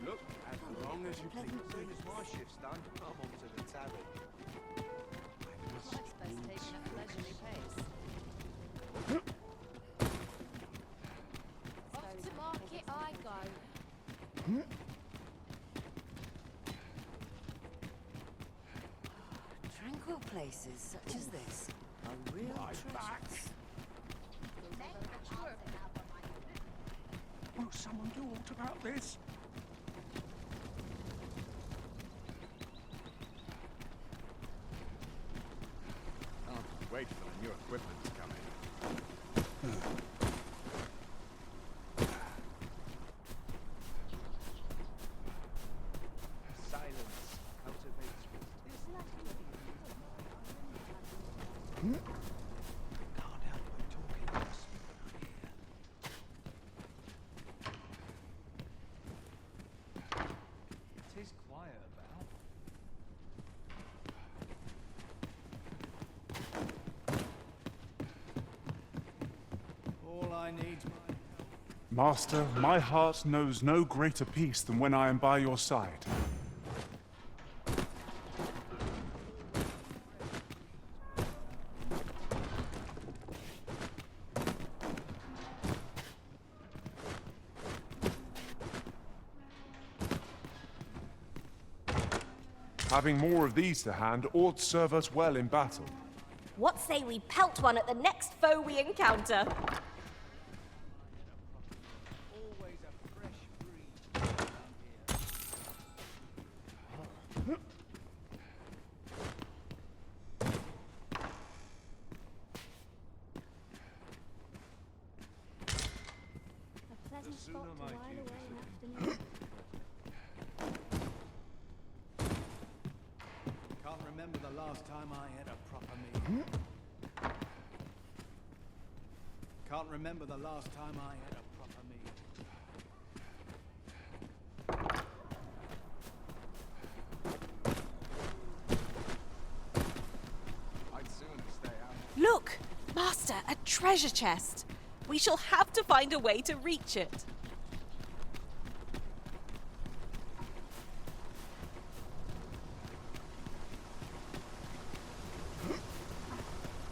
Look, as long as you please. As soon as my shift's done, I'm on to the tavern. Off to market I go. Tranquil places such as this are real treasures. Will someone do aught about this? Can't wait for the new equipment to come in. Silence cultivates wisdom. Can't help but talking to speak here. It is quiet about. All I need. Master, my heart knows no greater peace than when I am by your side. Having more of these to hand ought serve us well in battle. What say we pelt one at the next foe we encounter? Always a fresh breeze around here. A pleasant sooner spot to my while duties away are an afternoon. Can't remember the last time I had a proper meal. Can't remember the last time I had a proper meal. I'd sooner stay out. Look! Master, a treasure chest. We shall have to find a way to reach it.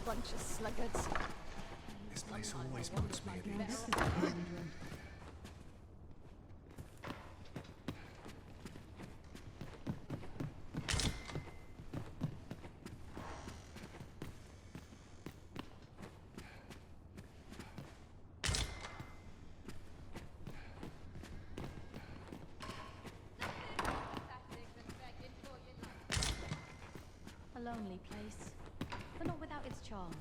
Bunch of sluggards. This place always puts me at ease. A lonely place, but not without its charms.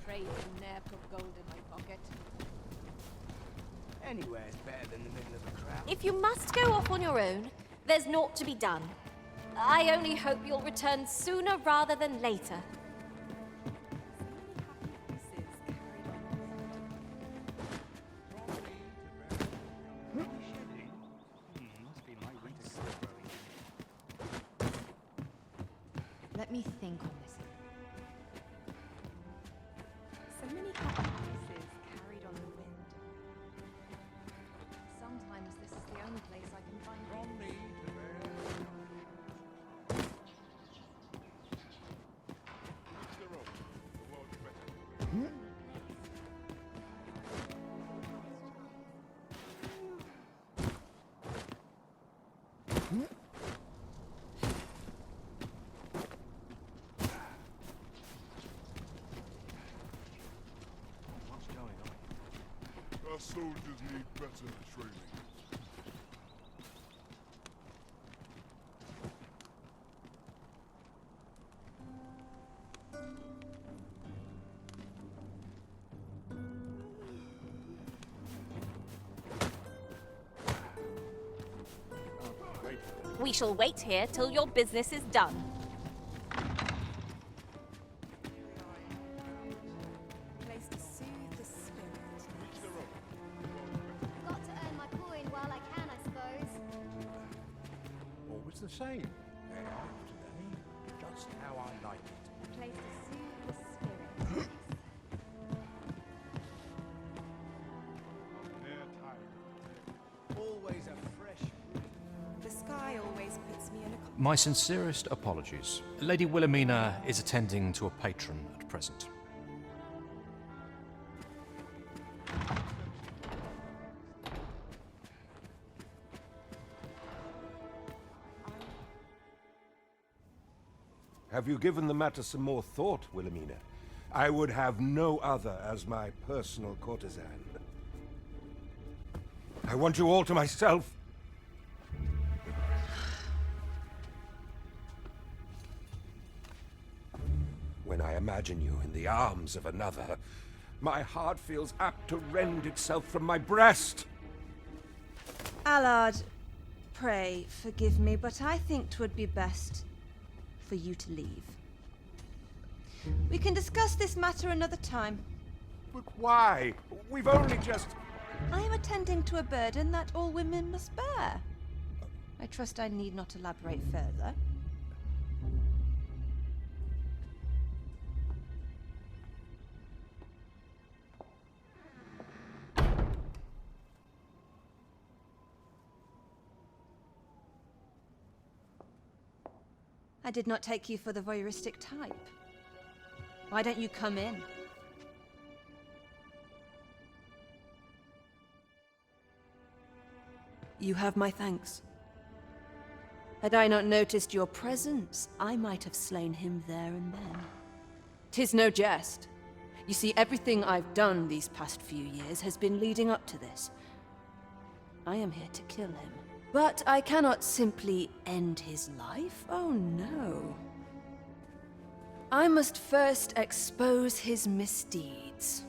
Trade can ne'er put gold in my pocket. Anywhere's better than the middle of a crowd. If you must go off on your own, there's naught to be done. I only hope you'll return sooner rather than later. Let me think on this. So many happy pieces carried on the wind. Sometimes this is the only place I can find peace. What's going on? Our soldiers need better training. We shall wait here till your business is done. Place to soothe the spirit. Got to earn my coin while I can, I suppose. Always the same. Day after day, just how I like it. Place to soothe the spirit. Always a fresh. The sky always puts me in a... My sincerest apologies. Lady Wilhelmina is attending to a patron at present. Have you given the matter some more thought, Wilhelmina? I would have no other as my personal courtesan. I want you all to myself. When I imagine you in the arms of another, my heart feels apt to rend itself from my breast. Allard, pray forgive me, but I think 'twould be best for you to leave. We can discuss this matter another time. But why? We've only just... I am attending to a burden that all women must bear. I trust I need not elaborate further. I did not take you for the voyeuristic type. Why don't you come in? You have my thanks. Had I not noticed your presence, I might have slain him there and then. 'Tis no jest. You see, everything I've done these past few years has been leading up to this. I am here to kill him. But I cannot simply end his life. Oh no. I must first expose his misdeeds.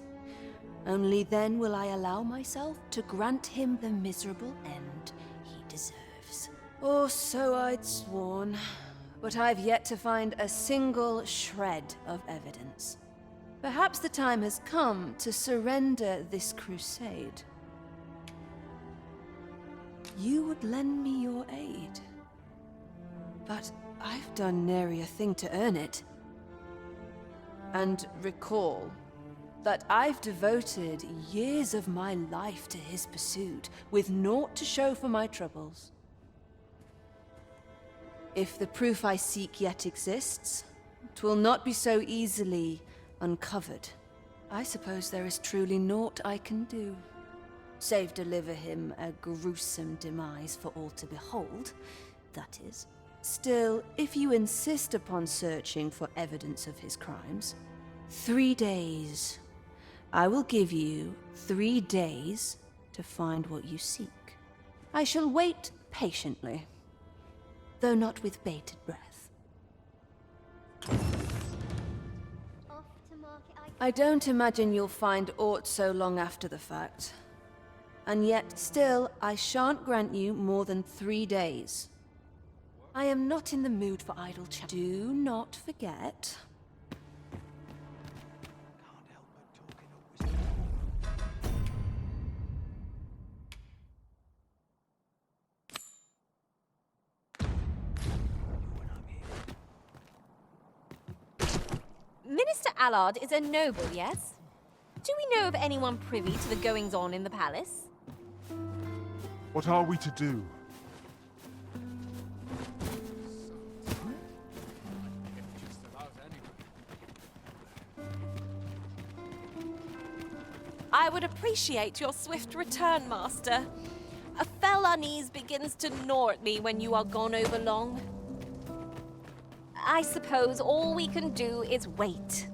Only then will I allow myself to grant him the miserable end he deserves. Or so I'd sworn. But I've yet to find a single shred of evidence. Perhaps the time has come to surrender this crusade. You would lend me your aid. But I've done nary a thing to earn it. And recall that I've devoted years of my life to his pursuit, with naught to show for my troubles. If the proof I seek yet exists, 'twill not be so easily uncovered. I suppose there is truly naught I can do, save deliver him a gruesome demise for all to behold, that is. Still, if you insist upon searching for evidence of his crimes, 3 days. I will give you 3 days to find what you seek. I shall wait patiently, though not with bated breath. I don't imagine you'll find aught so long after the fact. And yet, still, I shan't grant you more than 3 days. I am not in the mood for idle chat. Do not forget. Minister Allard is a noble, yes? Do we know of anyone privy to the goings-on in the palace? What are we to do? I would appreciate your swift return, Master. A fell unease begins to gnaw at me when you are gone over long. I suppose all we can do is wait.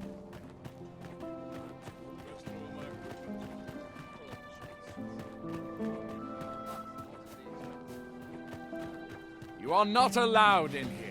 You are not allowed in here.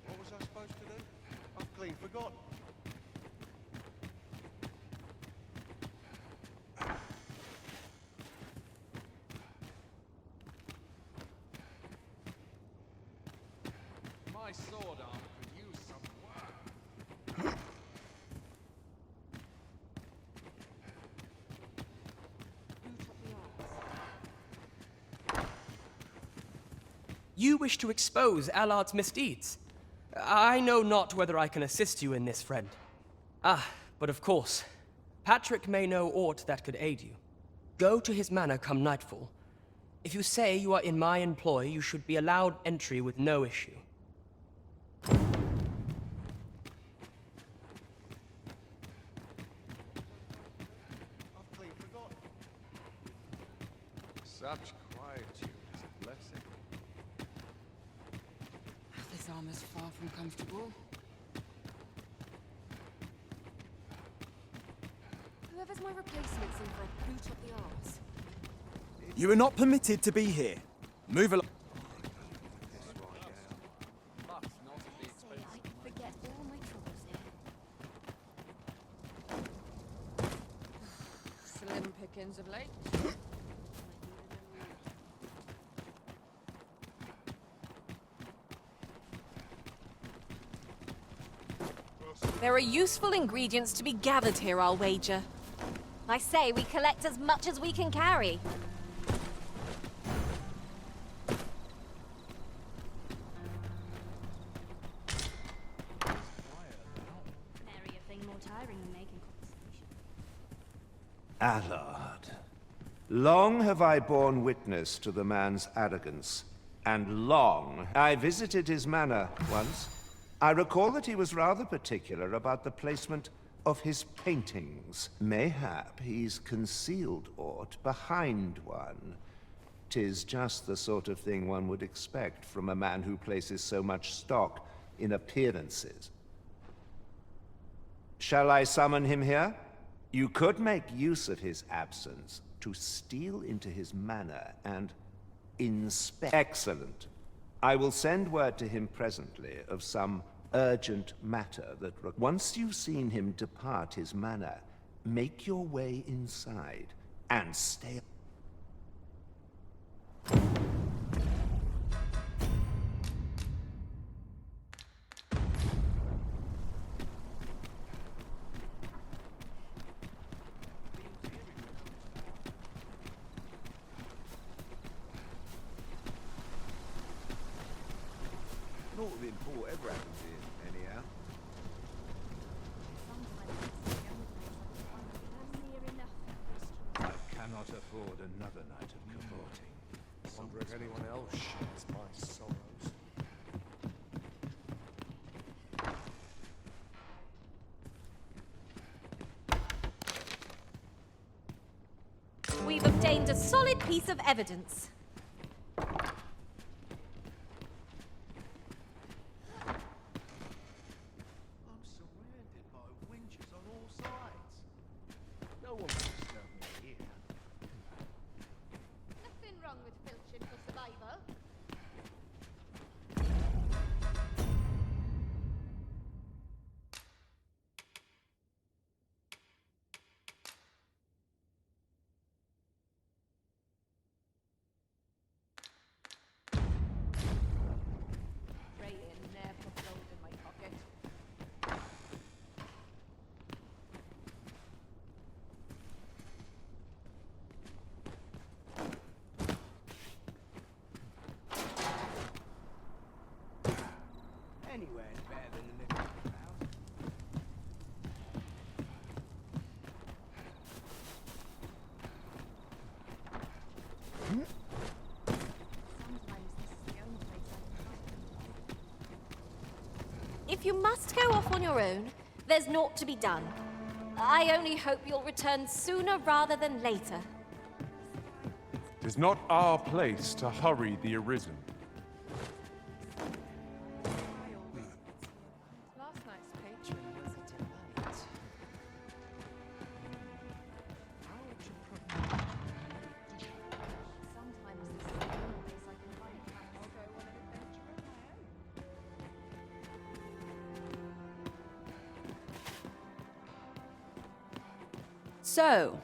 What was I supposed to do? I've clean forgotten. My sword arm could use some work. You wish to expose Allard's misdeeds? I know not whether I can assist you in this, friend. Ah, but of course, Patrick may know aught that could aid you. Go to his manor come nightfall. If you say you are in my employ, you should be allowed entry with no issue. I've clean forgotten. Such quietude is a blessing. This armor's far from comfortable. Whoever's my replacement's in for a boot up the arse. You are not permitted to be here. Move along. I could forget all my troubles here. Slim pickings of late. There are useful ingredients to be gathered here, I'll wager. I say we collect as much as we can carry. Nary a thing more tiring than making conversation. Allard. Long have I borne witness to the man's arrogance, and long I visited his manor once. I recall that he was rather particular about the placement of his paintings. Mayhap he's concealed aught behind one. 'Tis just the sort of thing one would expect from a man who places so much stock in appearances. Shall I summon him here? You could make use of his absence to steal into his manor and inspect. Excellent. I will send word to him presently of some urgent matter that... Once you've seen him depart his manor, make your way inside and stay... Naught of import ever happens here, anyhow. I cannot afford another night of cavorting. Wonder if anyone else shares my sorrows. We've obtained a solid piece of evidence. I'm surrounded by winches on all sides. No one will disturb me here. Nothing wrong with filching for survival. Anywhere's better than a little house. If you must go off on your own, there's naught to be done. I only hope you'll return sooner rather than later. It is not our place to hurry the Arisen. Last night's patron was a delight. Sometimes this is the only place I can find time. I'll go on an adventure of my own. So,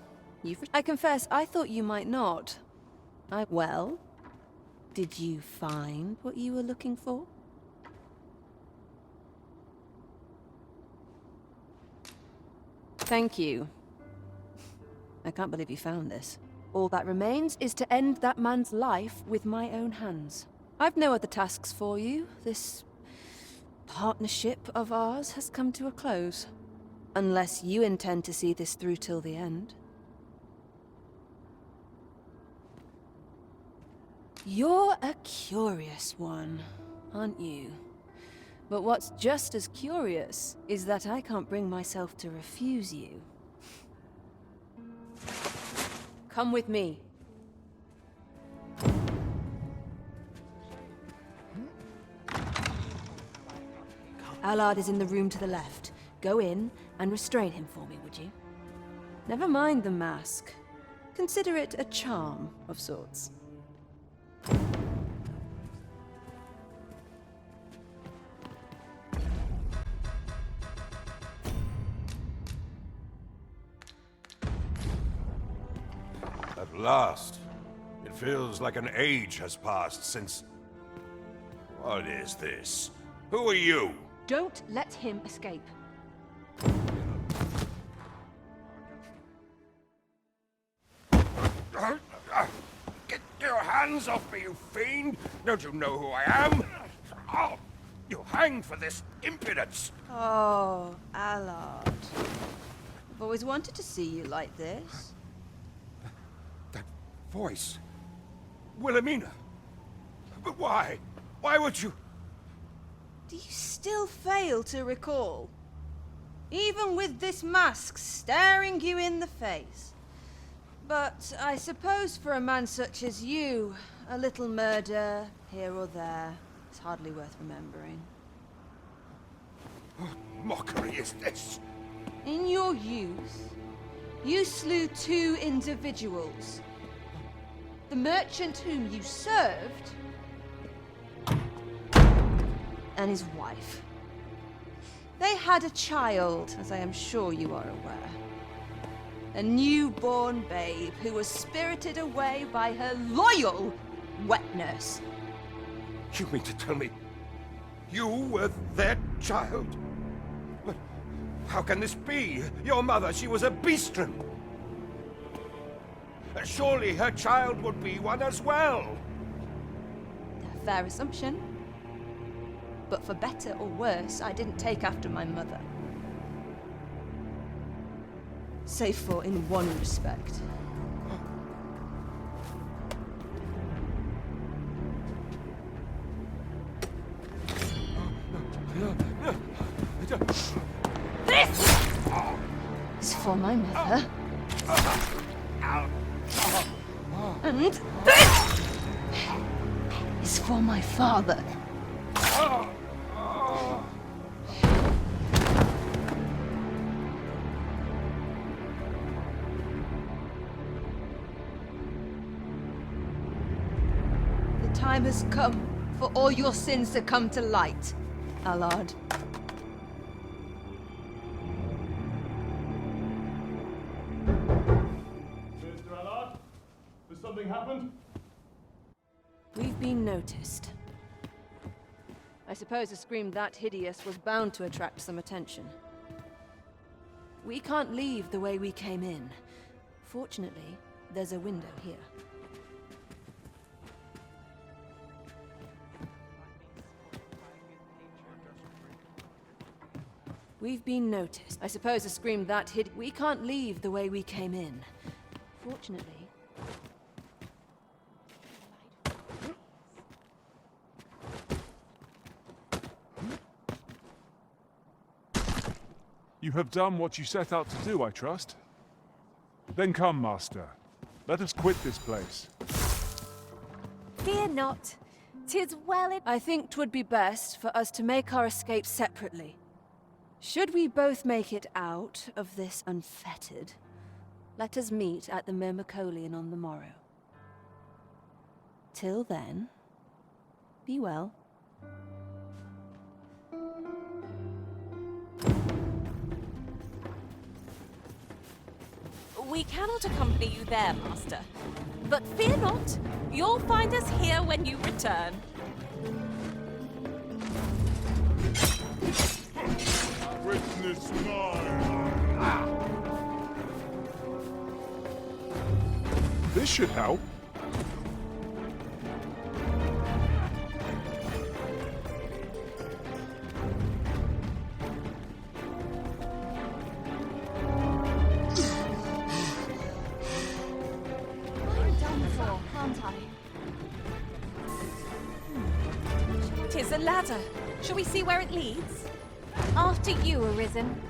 I confess, I thought you might not. Well, did you find what you were looking for? Thank you. I can't believe you found this. All that remains is to end that man's life with my own hands. I've no other tasks for you. This partnership of ours has come to a close. Unless you intend to see this through till the end. You're a curious one, aren't you? But what's just as curious is that I can't bring myself to refuse you. Come with me. Allard is in the room to the left. Go in and restrain him for me, would you? Never mind the mask. Consider it a charm of sorts. At last. It feels like an age has passed since... What is this? Who are you? Don't let him escape. Get your hands off me, you fiend! Don't you know who I am? Oh, you hanged for this impudence! Oh, Allard. I've always wanted to see you like this. That voice... Wilhelmina! But why? Why would you... Do you still fail to recall? Even with this mask staring you in the face. But I suppose for a man such as you, a little murder here or there is hardly worth remembering. What mockery is this? In your youth, you slew 2 individuals. The merchant whom you served, and his wife. They had a child, as I am sure you are aware. A newborn babe who was spirited away by her loyal wet nurse. You mean to tell me you were their child? But how can this be? Your mother, she was a beastren. Surely her child would be one as well. A fair assumption. But for better or worse, I didn't take after my mother. Save for in one respect. This is for my mother. And this is for my father. The time has come for all your sins to come to light, Allard. Mr. Allard, has something happened? We've been noticed. I suppose a scream that hideous was bound to attract some attention. We can't leave the way we came in. Fortunately, there's a window here. We've been noticed. I suppose a scream that hid. We can't leave the way we came in. Fortunately. You have done what you set out to do, I trust. Then come, Master. Let us quit this place. Fear not. 'Tis well I think 'twould be best for us to make our escape separately. Should we both make it out of this unfettered, let us meet at the Myrmecolian on the morrow. Till then, be well. We cannot accompany you there, Master. But fear not, you'll find us here when you return. Witness mine. This should help. I'm done for, can't I? 'Tis a ladder. Shall we see where it leads? After you, Arisen.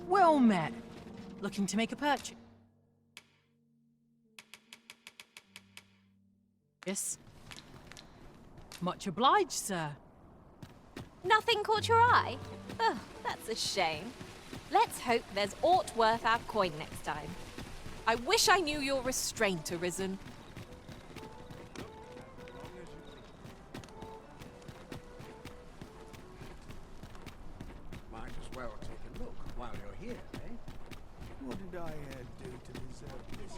Well met. Looking to make a purchase? Yes. Much obliged, sir. Nothing caught your eye? Oh, that's a shame. Let's hope there's aught worth our coin next time. I wish I knew your restraint, Arisen. Might as well take a look while you're here, eh? What did I do to deserve this?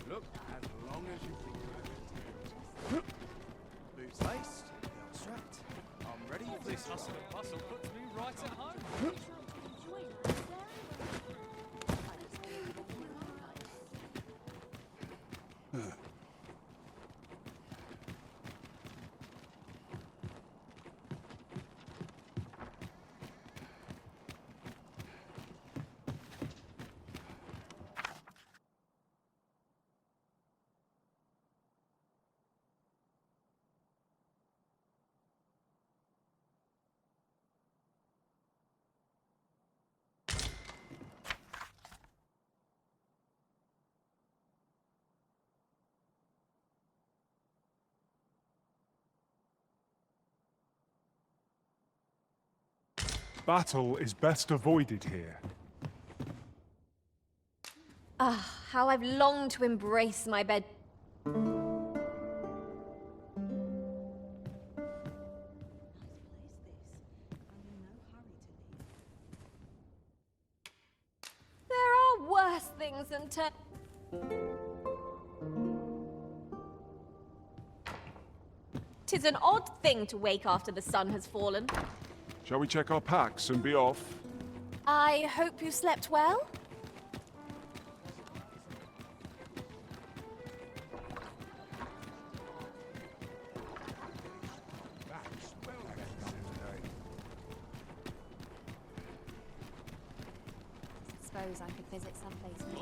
Look, as long as you think. Boots laced, belts strapped. I'm ready for this hustle and bustle puts me right at home. Battle is best avoided here. Ah, how I've longed to embrace my bed. There are worse things than Tis an odd thing to wake after the sun has fallen. Shall we check our packs and be off? I hope you slept well? Suppose I could visit someplace new.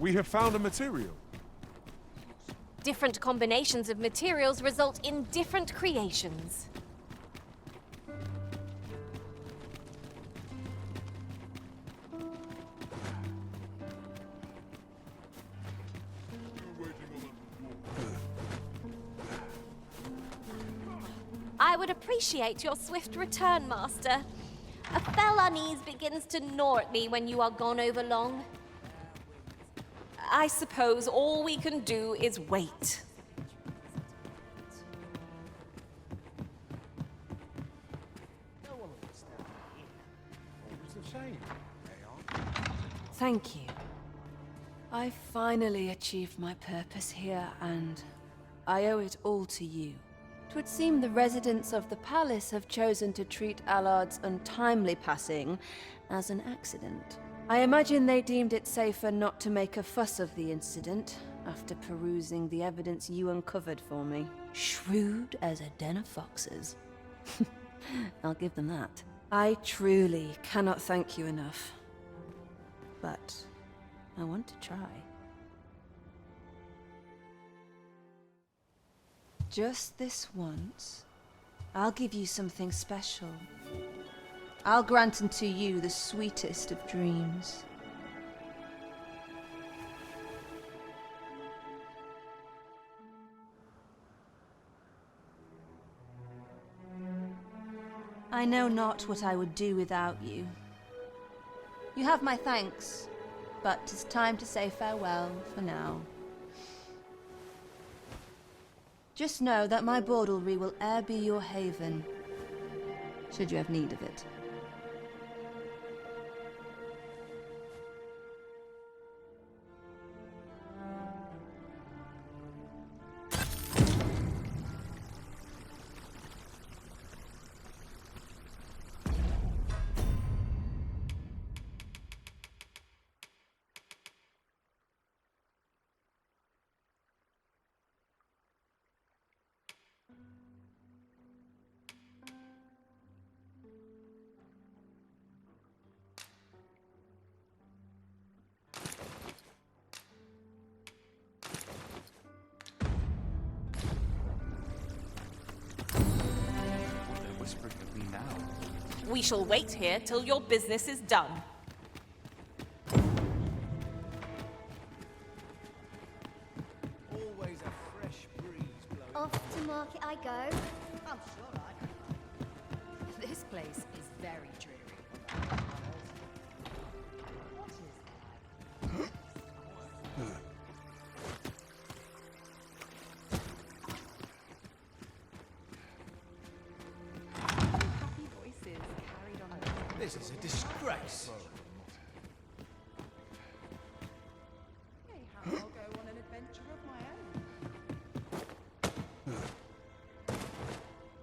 We have found a material. Different combinations of materials result in different creations. I would appreciate your swift return, Master. A fell unease begins to gnaw at me when you are gone over long. I suppose all we can do is wait. Thank you. I finally achieved my purpose here, and I owe it all to you. 'Twould seem the residents of the palace have chosen to treat Allard's untimely passing as an accident. I imagine they deemed it safer not to make a fuss of the incident after perusing the evidence you uncovered for me. Shrewd as a den of foxes. I'll give them that. I truly cannot thank you enough. But I want to try. Just this once, I'll give you something special. I'll grant unto you the sweetest of dreams. I know not what I would do without you. You have my thanks, but 'tis time to say farewell for now. Just know that my bordlery will e'er be your haven, should you have need of it. We shall wait here till your business is done. Always a fresh breeze blowing. Off to market I go. I'm sure I can. This place is very dreary. This is a disgrace. Hey, I'll go on an adventure of my own.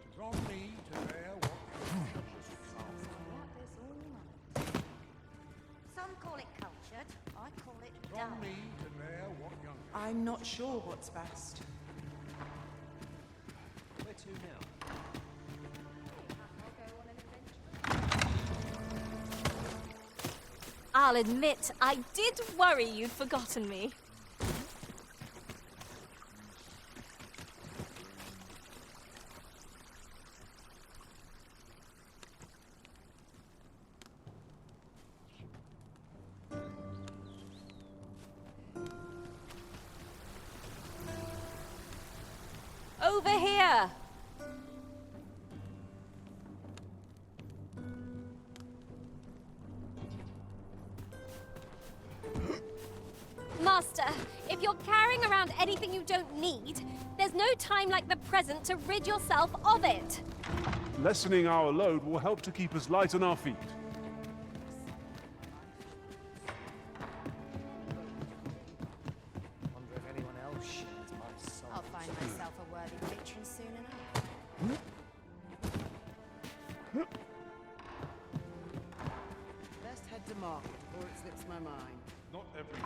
It's on me to bear what Some call it cultured. I call it It's dull. on me to bear what young. I'm not sure what's best. Where to now? I'll admit, I did worry you'd forgotten me. Over here! Master, if you're carrying around anything you don't need, there's no time like the present to rid yourself of it. Lessening our load will help to keep us light on our feet. Wonder if anyone else shares my soul. I'll find myself a worthy patron soon enough. Best head to market before it slips my mind. Not every.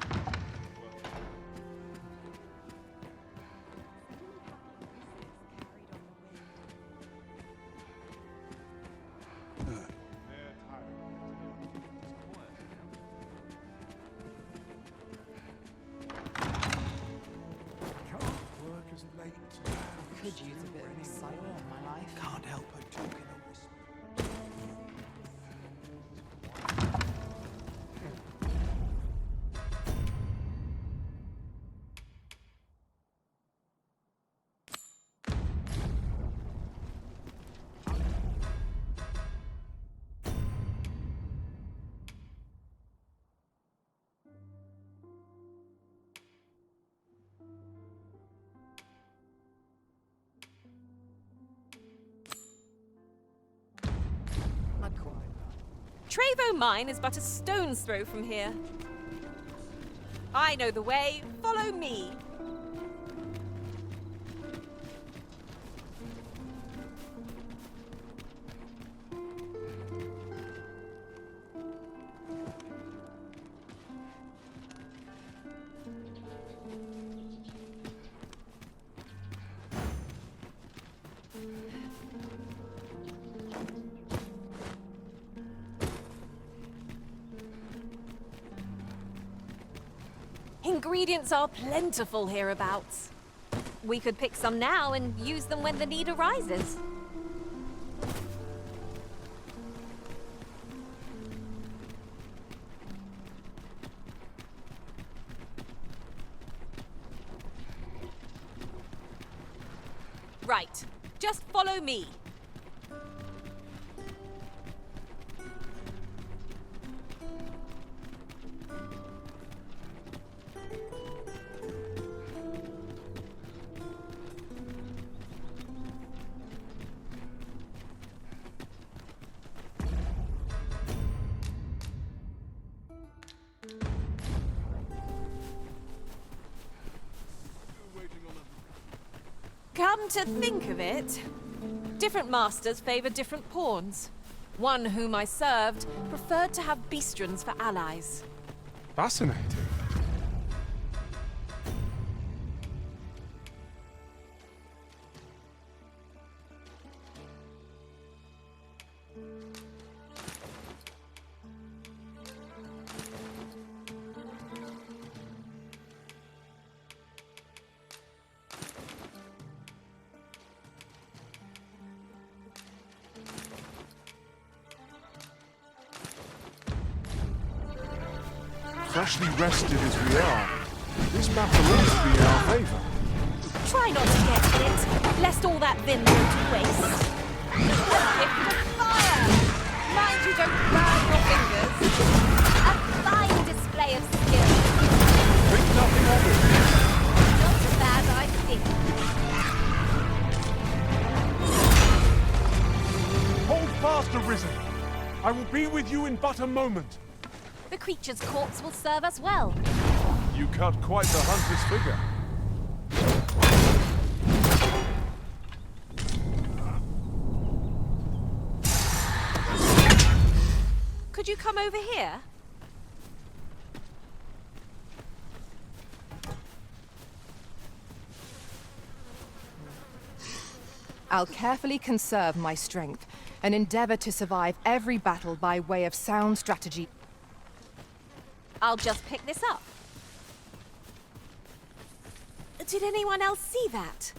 could use a bit of excitement in my life. Can't help but talking a whisper. Trevo Mine is but a stone's throw from here. I know the way. Follow me. Ingredients are plentiful hereabouts. We could pick some now and use them when the need arises. Right. Just follow me. Come to think of it, different masters favor different pawns. One whom I served preferred to have beastrons for allies. Fascinating. Freshly rested as we are, this battle ought to be in our favour. Try not to get hit, lest all that vim go to waste. A gift of fire! Mind you don't burn your fingers. A fine display of skill. Think nothing of it. Not as bad, I think. Hold fast, Arisen. I will be with you in but a moment. The creature's corpse will serve us well. You cut quite the hunter's figure. Could you come over here? I'll carefully conserve my strength and endeavor to survive every battle by way of sound strategy. I'll just pick this up. Did anyone else see that?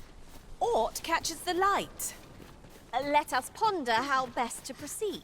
Aught catches the light. Let us ponder how best to proceed.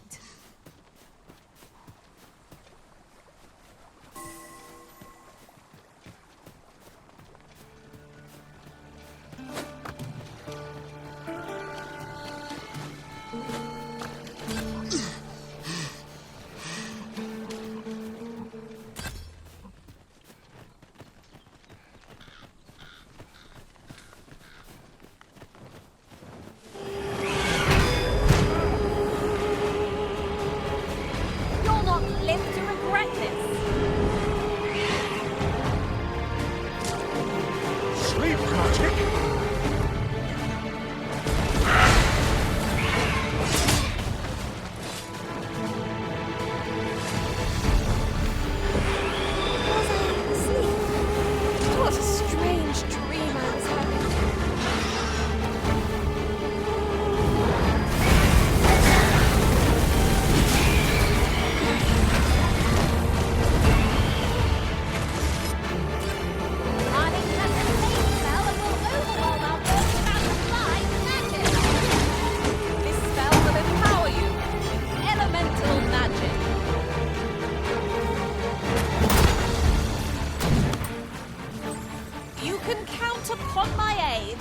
can count upon my aid.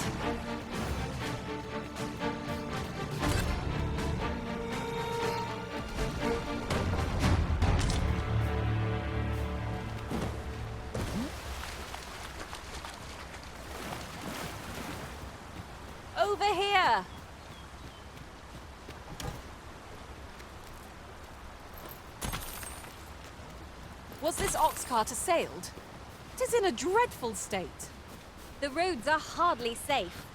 Over here. Was this ox cart assailed? It is in a dreadful state. The roads are hardly safe.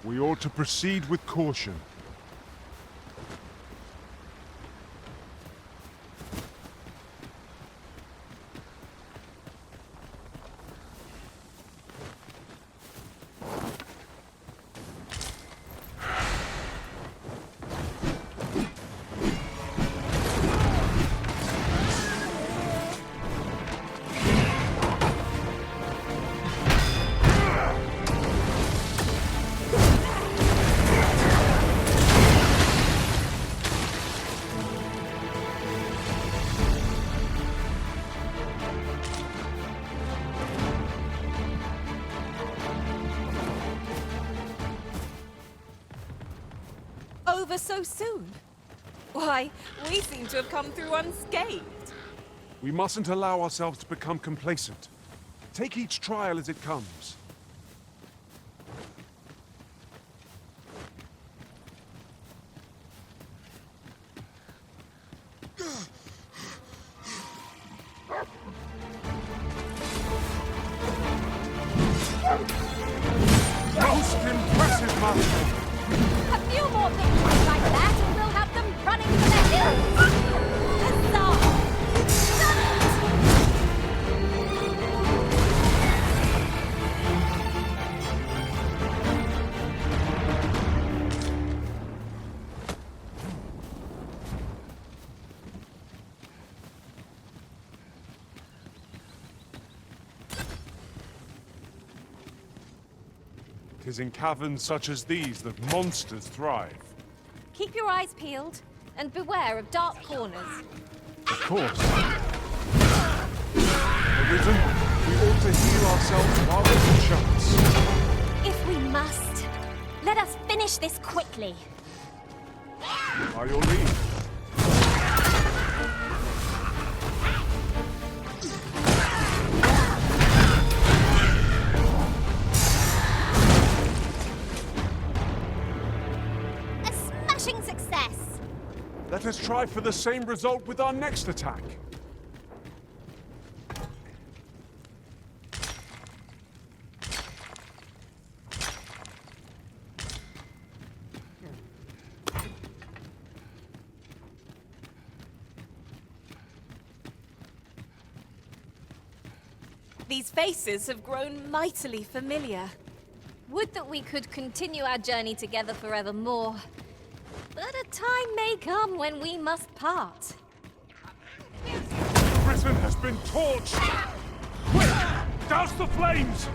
We ought to proceed with caution. Over so soon? Why, we seem to have come through unscathed. We mustn't allow ourselves to become complacent. Take each trial as it comes. Most impressive, Master! A few more victories like that and we'll have them running for the hills! It is in caverns such as these that monsters thrive. Keep your eyes peeled and beware of dark corners. Of course. Arisen, we ought to heal ourselves while there's a chance. If we must, let us finish this quickly. By your leave. Success! Let us try for the same result with our next attack. These faces have grown mightily familiar. Would that we could continue our journey together forevermore. But a time may come when we must part. Prison has been torched! Quick! Douse the flames!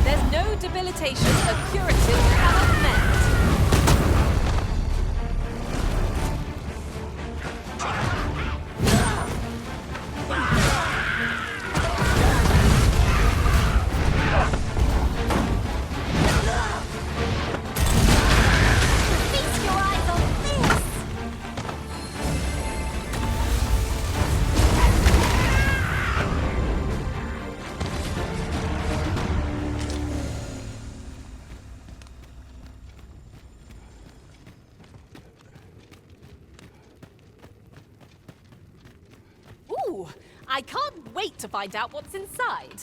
There's no debilitation a curative cannot mend. I can't wait to find out what's inside.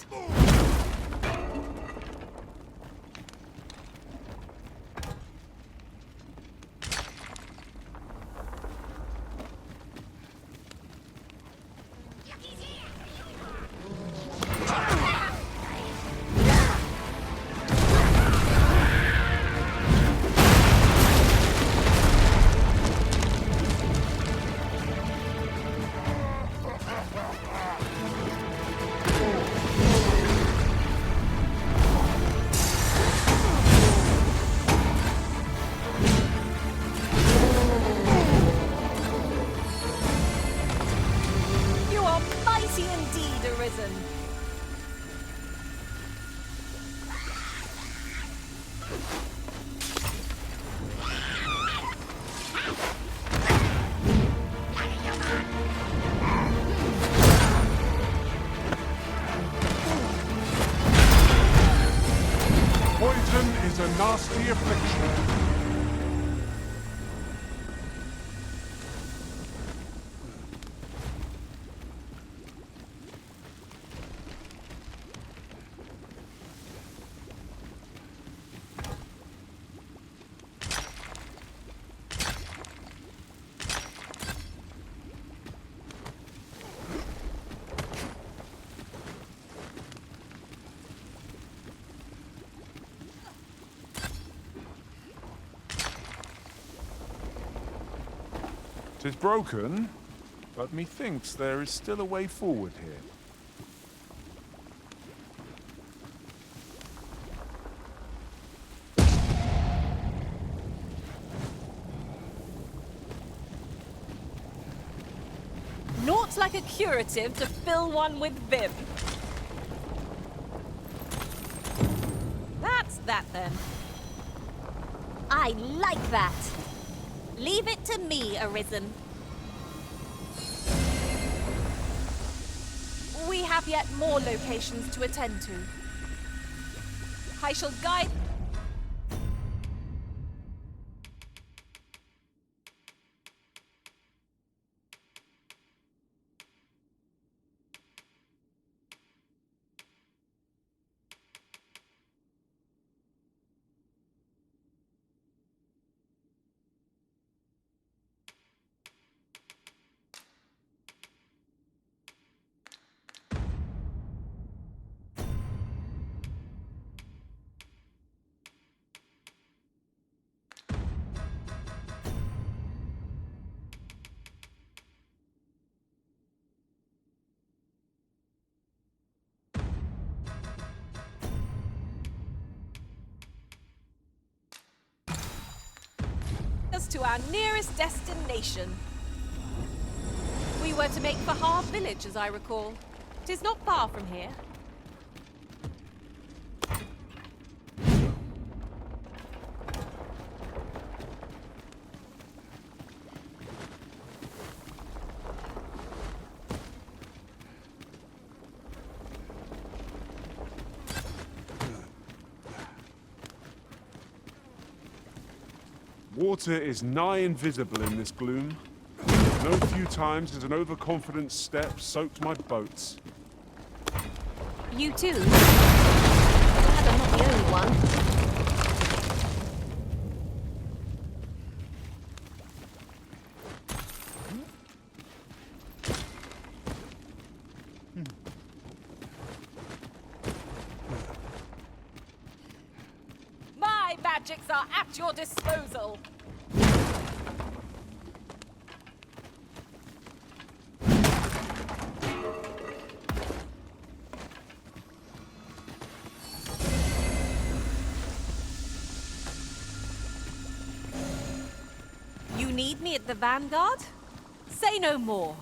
'Tis broken, but methinks there is still a way forward here. Naught like a curative to fill one with vim. That's that then. I like that. Leave it to me, Arisen. We have yet more locations to attend to. I shall guide... to our nearest destination. We were to make for Har village, as I recall. 'Tis not far from here. Water is nigh invisible in this gloom. No few times has an overconfident step soaked my boats. You too? Glad I'm not the only one. My magics are at your disposal. You need me at the Vanguard? Say no more.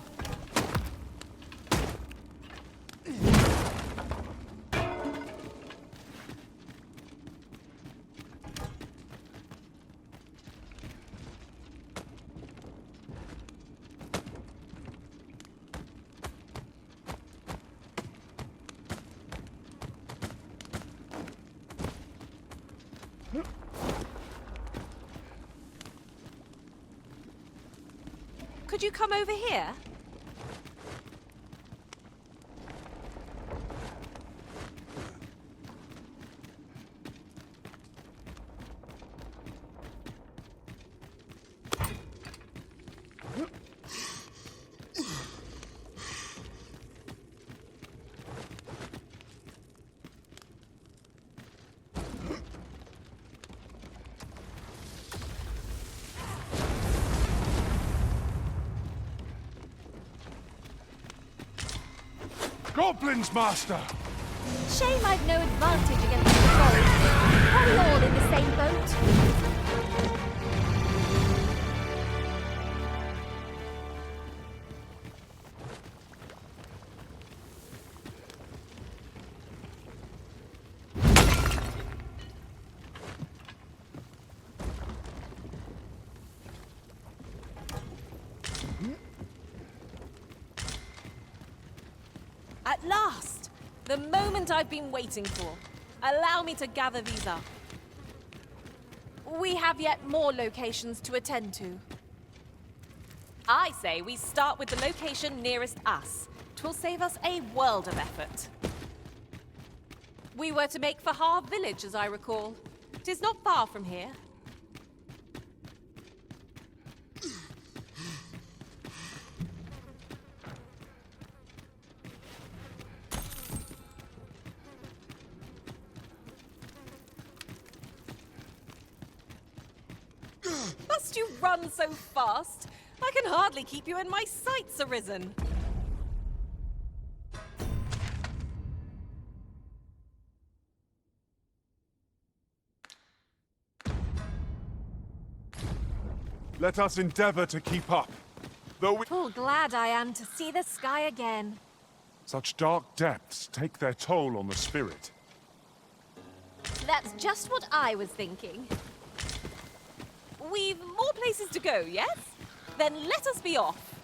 Could you come over here? Goblins, Master! Shame I've no advantage against the trolls. Are we all in the same boat? At last! The moment I've been waiting for. Allow me to gather these up. We have yet more locations to attend to. I say we start with the location nearest us. 'Twill save us a world of effort. We were to make for Har village, as I recall. 'Tis not far from here. Must you run so fast? I can hardly keep you in my sights, Arisen. Let us endeavor to keep up. Though we... Oh, glad I am to see the sky again. Such dark depths take their toll on the spirit. That's just what I was thinking. We've more places to go, yes? Then let us be off.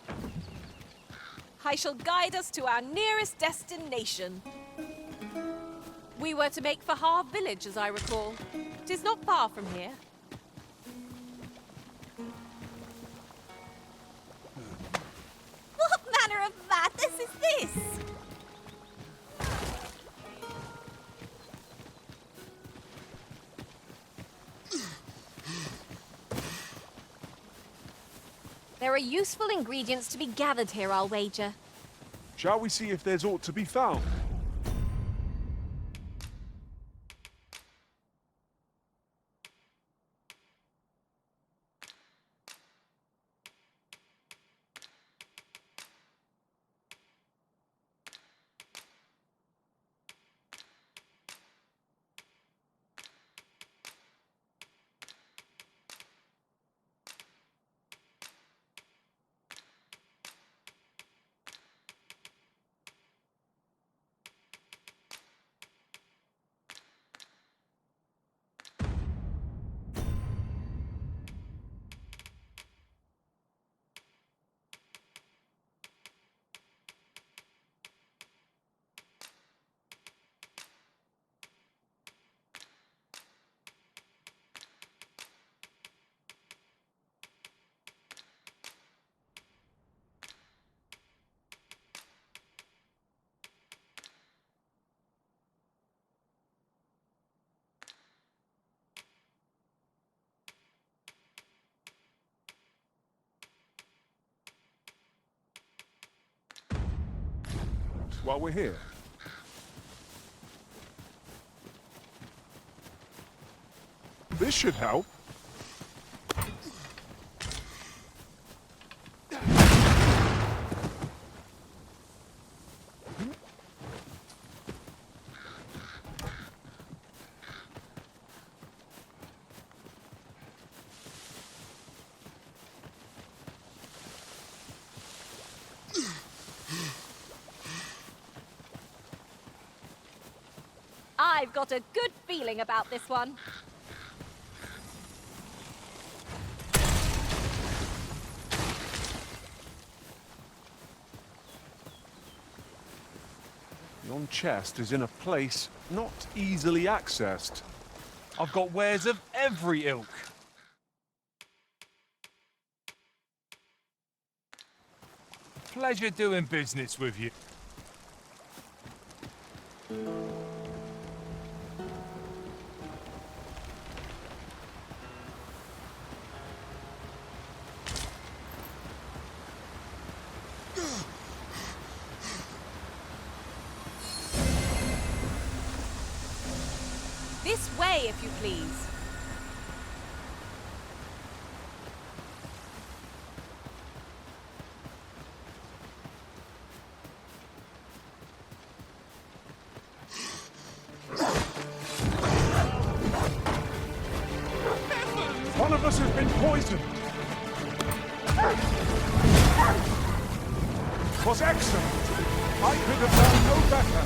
I shall guide us to our nearest destination. We were to make for Harve Village, as I recall. 'Tis not far from here. What manner of madness is this? There are useful ingredients to be gathered here, I'll wager. Shall we see if there's aught to be found? While we're here. This should help. I've got a good feeling about this one. Yon chest is in a place not easily accessed. I've got wares of every ilk. Pleasure doing business with you. This way, if you please. One of us has been poisoned. Was excellent. I could have done no better.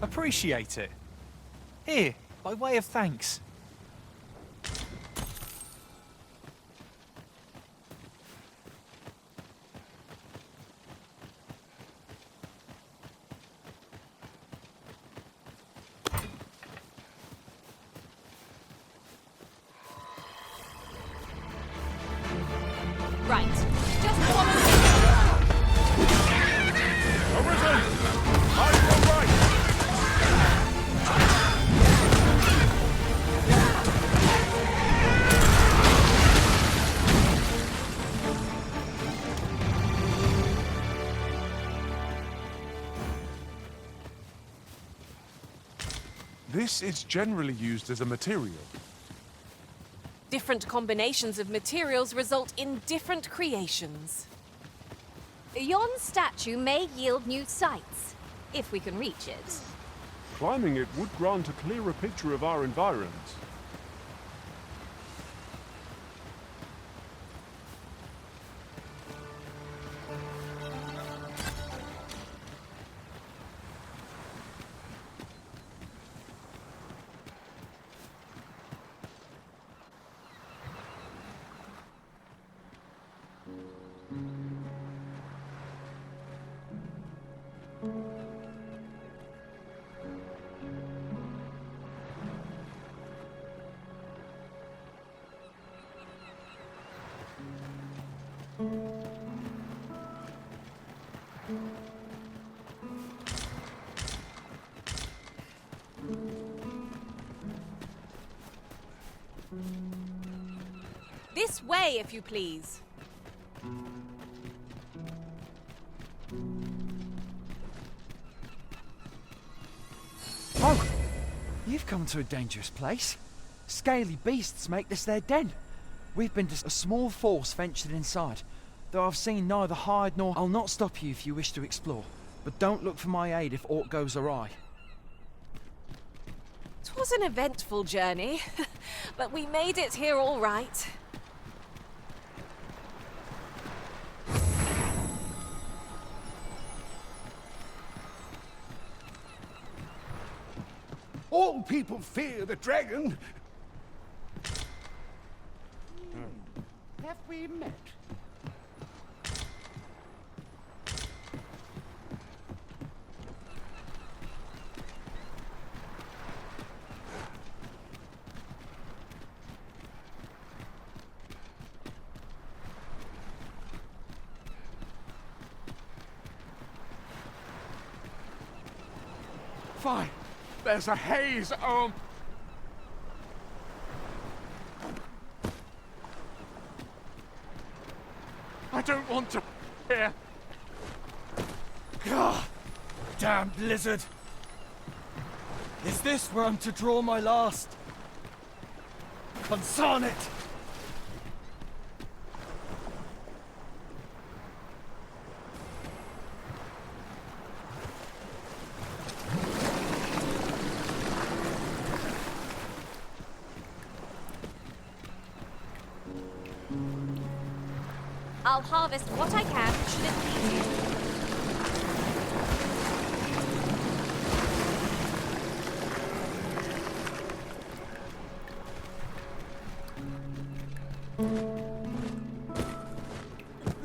Appreciate it. Here, by way of thanks. Right. Just one Arisen! On your right! Perhaps it's generally used as a material. Different combinations of materials result in different creations. Yon statue may yield new sights, if we can reach it. Climbing it would grant a clearer picture of our environs. This way, if you please. Oh! You've come to a dangerous place. Scaly beasts make this their den. We've been to a small force ventured inside, though I've seen neither hide nor... I'll not stop you if you wish to explore, but don't look for my aid if aught goes awry. 'Twas an eventful journey, but we made it here all right. All people fear the dragon. Have we met? Fine. There's a haze. I don't want to hear. God, damn blizzard. Is this where I'm to draw my last? Consarn it! I'll harvest what I can, should it please you.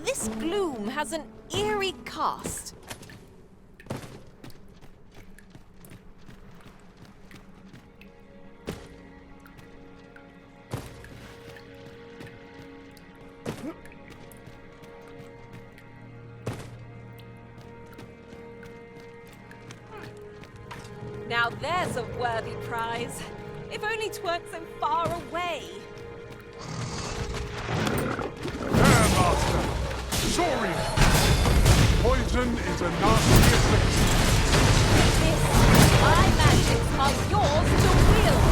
This gloom has an eerie cast. Now there's a worthy prize. If only 'tweren't so far away. There, Master! Sorry! Poison is a nasty affliction. My magics are yours to wield.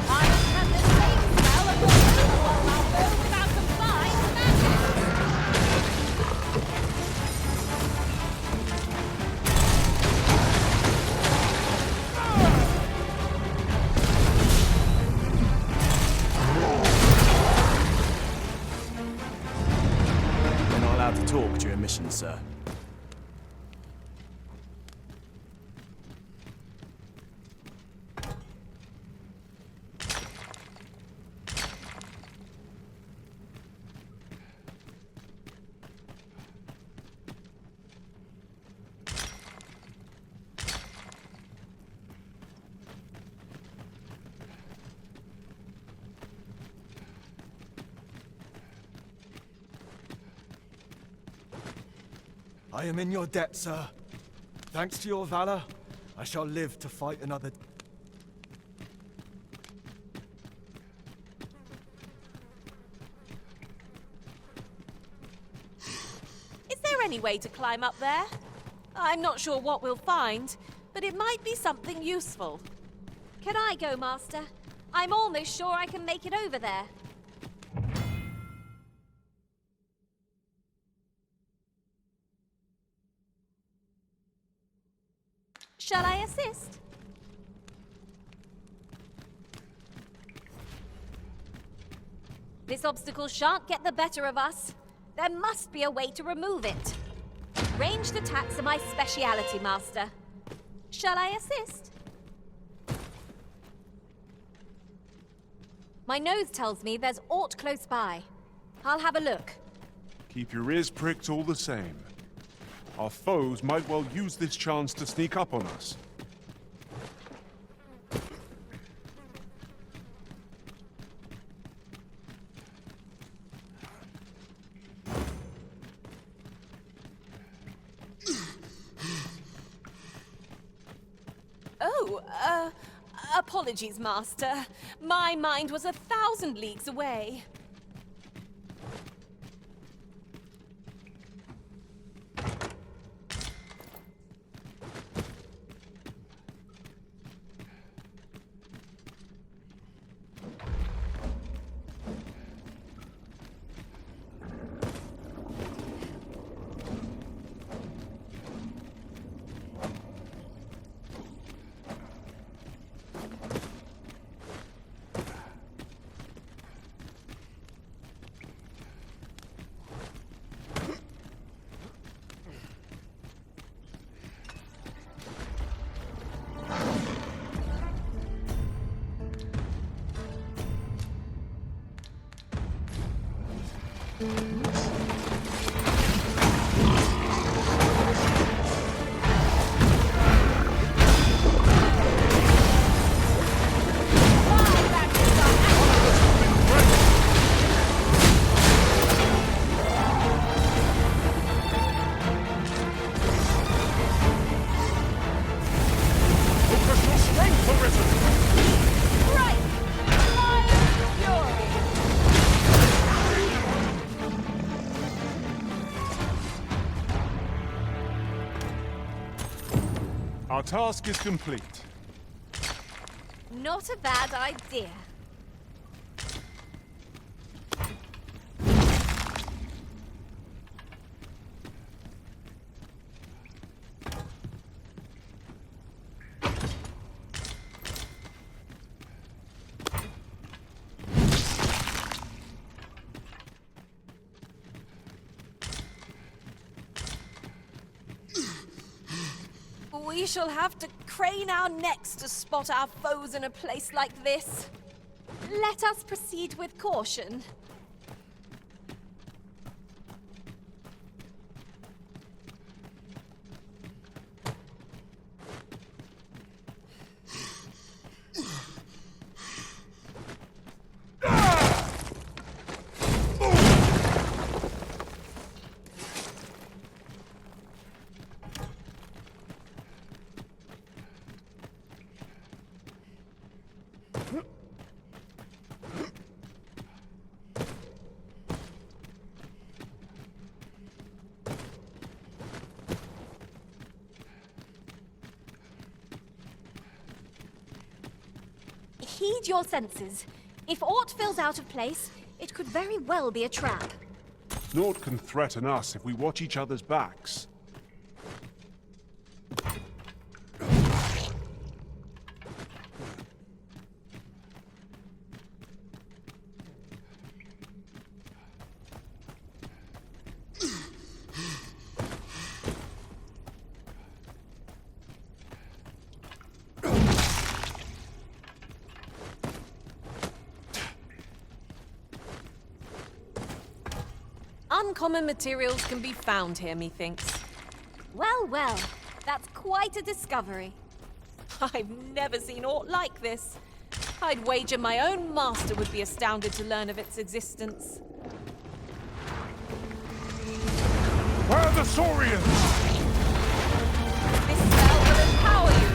I have the same smell of your ritual, although without combined magic. You're not allowed to talk during missions, sir. I am in your debt, sir. Thanks to your valor, I shall live to fight another. Is there any way to climb up there? I'm not sure what we'll find, but it might be something useful. Can I go, Master? I'm almost sure I can make it over there. Shall I assist? This obstacle shan't get the better of us. There must be a way to remove it. Ranged attacks are my speciality, Master. Shall I assist? My nose tells me there's aught close by. I'll have a look. Keep your ears pricked all the same. Our foes might well use this chance to sneak up on us. Apologies, Master. My mind was 1,000 leagues away. Our task is complete. Not a bad idea. We shall have to crane our necks to spot our foes in a place like this. Let us proceed with caution. Heed your senses. If aught feels out of place, it could very well be a trap. Naught can threaten us if we watch each other's backs. Uncommon materials can be found here, methinks. Well, well, that's quite a discovery. I've never seen aught like this. I'd wager my own master would be astounded to learn of its existence. Where are the Saurians? This spell will empower you.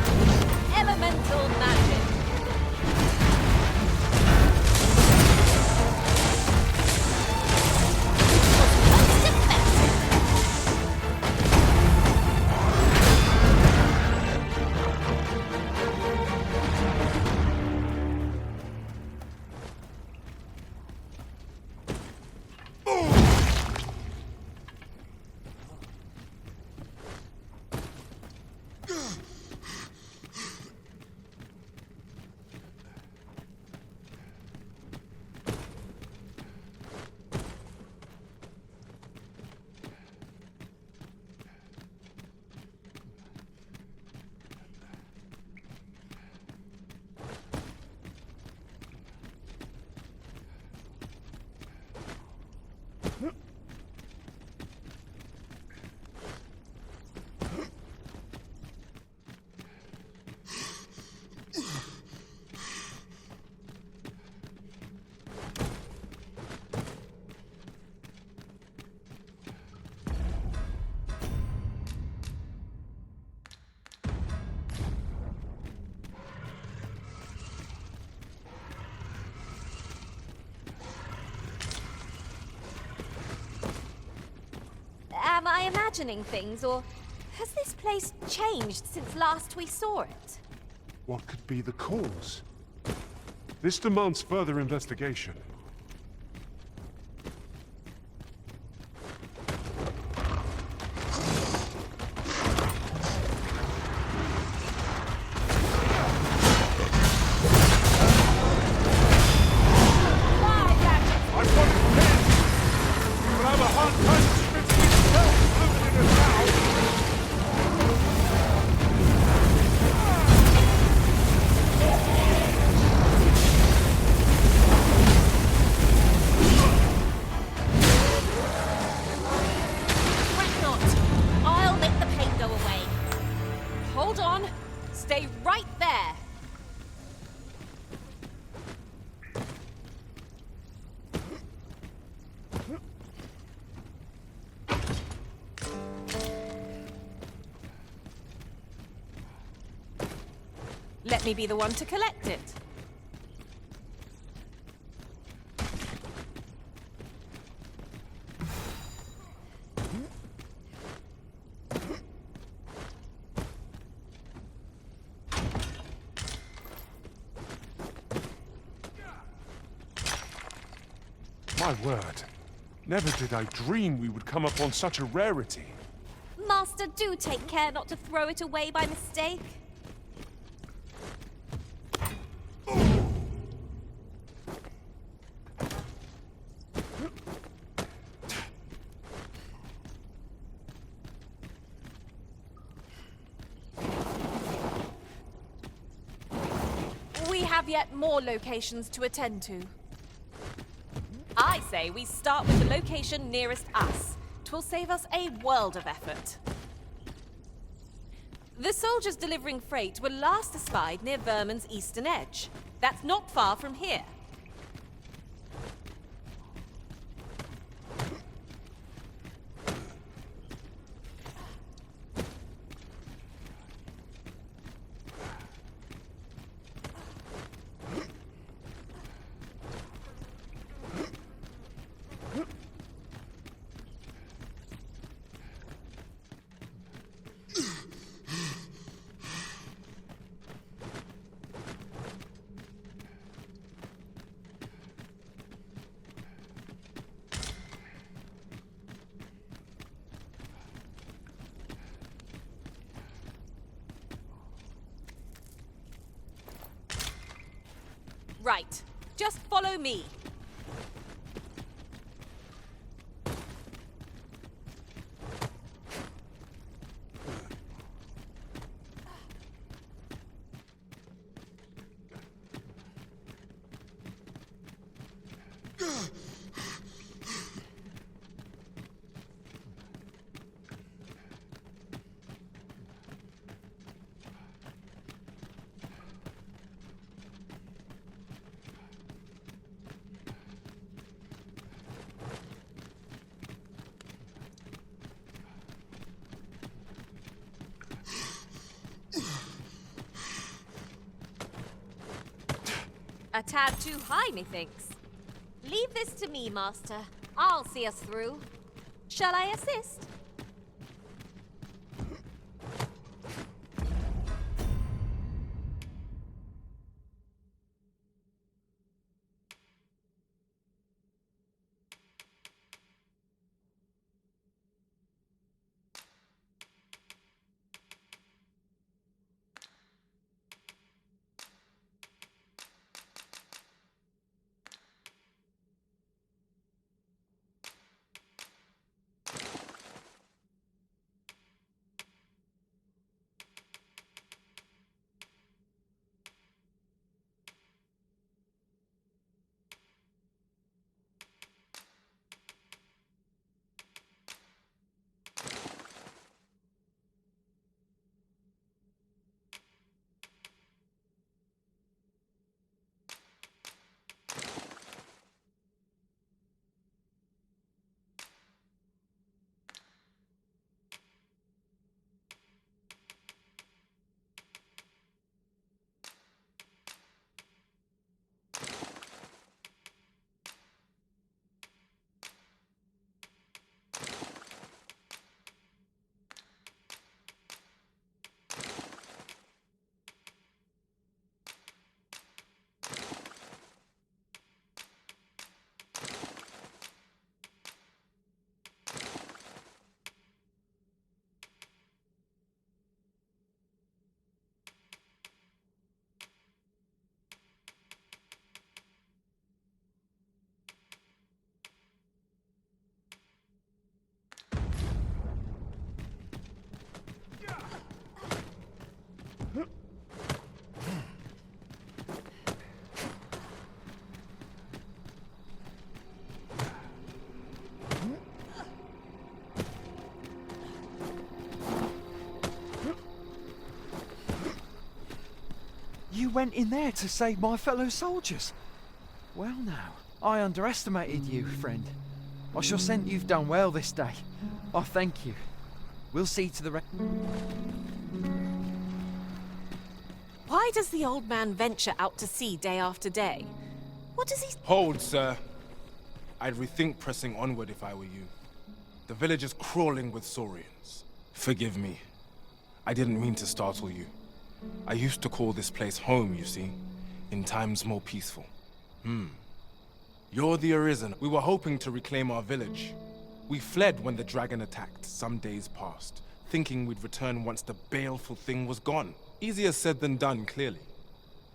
Elemental magic. Am I imagining things, or has this place changed since last we saw it? What could be the cause? This demands further investigation. Hold on. Stay right there. Let me be the one to collect it. My word. Never did I dream we would come upon such a rarity. Master, do take care not to throw it away by mistake. We have yet more locations to attend to. I say we start with the location nearest us. 'Twill save us a world of effort. The soldiers delivering freight were last espied near Vermin's eastern edge. That's not far from here. Right. Just follow me. A tad too high, methinks. Leave this to me, Master. I'll see us through. Shall I assist? You went in there to save my fellow soldiers. Well now, I underestimated you, friend. I shall send you've done well this day. I thank you. We'll see to the rest. Why does the old man venture out to sea day after day? What does he... Hold, sir. I'd rethink pressing onward if I were you. The village is crawling with saurians. Forgive me. I didn't mean to startle you. I used to call this place home, you see, in times more peaceful. You're the Arisen. We were hoping to reclaim our village. We fled when the dragon attacked some days past, thinking we'd return once the baleful thing was gone. Easier said than done, clearly.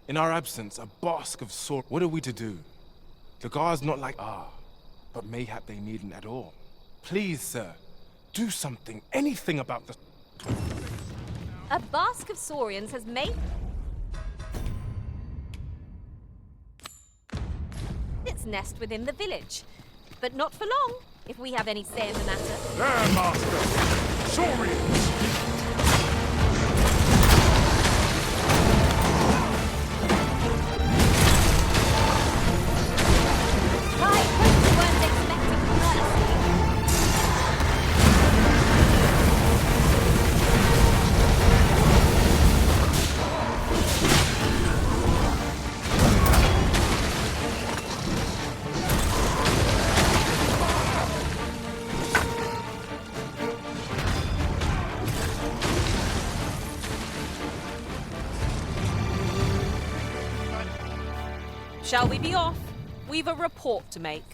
In our absence, a bask of saurians. What are we to do? The guards not like but mayhap they needn't at all. Please, sir, do something, anything about the... A bask of saurians has made its nest within the village. But not for long, if we have any say in the matter. There, Master! Saurians! Shall we be off? We've a report to make.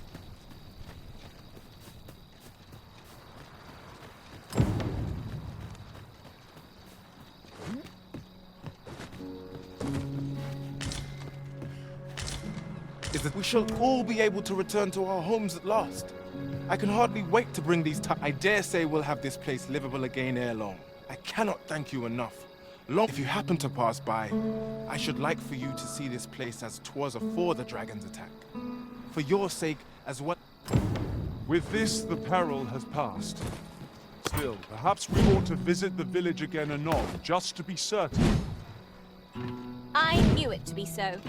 Is that we shall all be able to return to our homes at last. I can hardly wait to bring these I dare say we'll have this place livable again ere long. I cannot thank you enough. If you happen to pass by, I should like for you to see this place as 'twas afore the dragon's attack. For your sake as well. With this, the peril has passed. Still, perhaps we ought to visit the village again anon, just to be certain. I knew it to be so.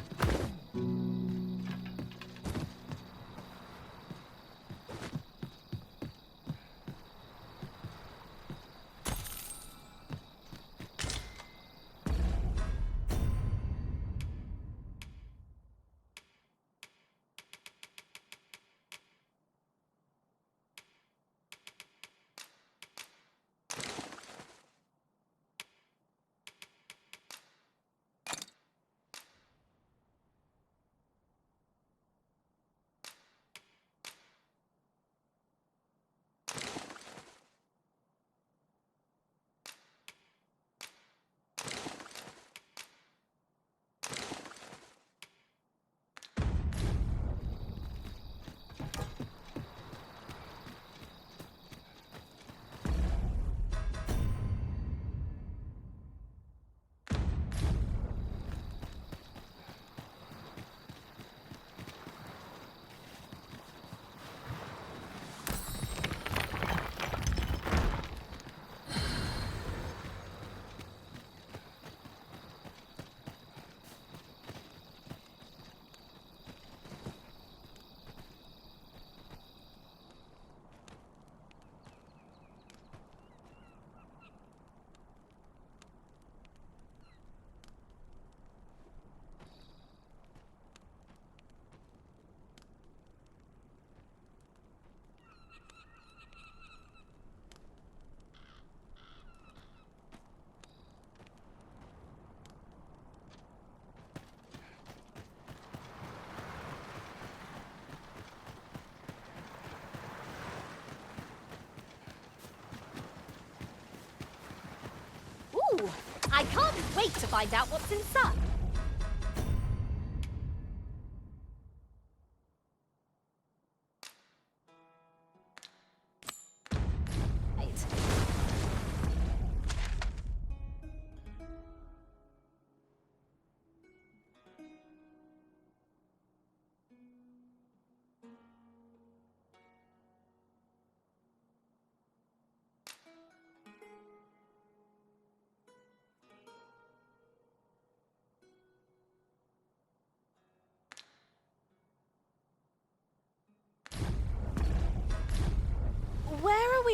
Ooh, I can't wait to find out what's inside.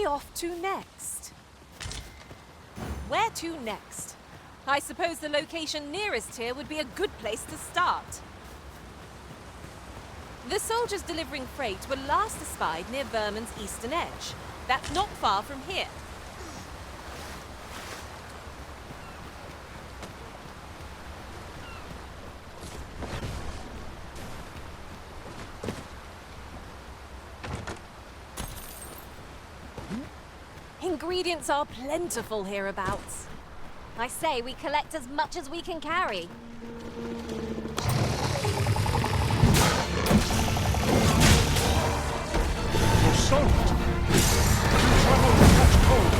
we off to next? Where to next? I suppose the location nearest here would be a good place to start. The soldiers delivering freight were last espied near Vermin's eastern edge. That's not far from here. Ingredients are plentiful hereabouts. I say we collect as much as we can carry. You're soaked. You travel to catch cold.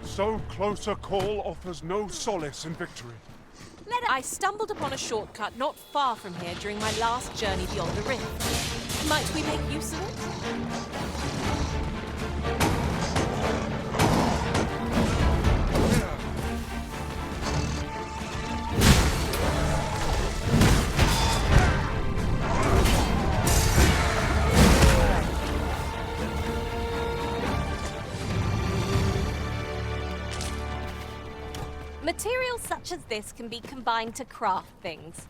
So close a call offers no solace in victory. I stumbled upon a shortcut not far from here during my last journey beyond the rift. Might we make use of it? Materials such as this can be combined to craft things.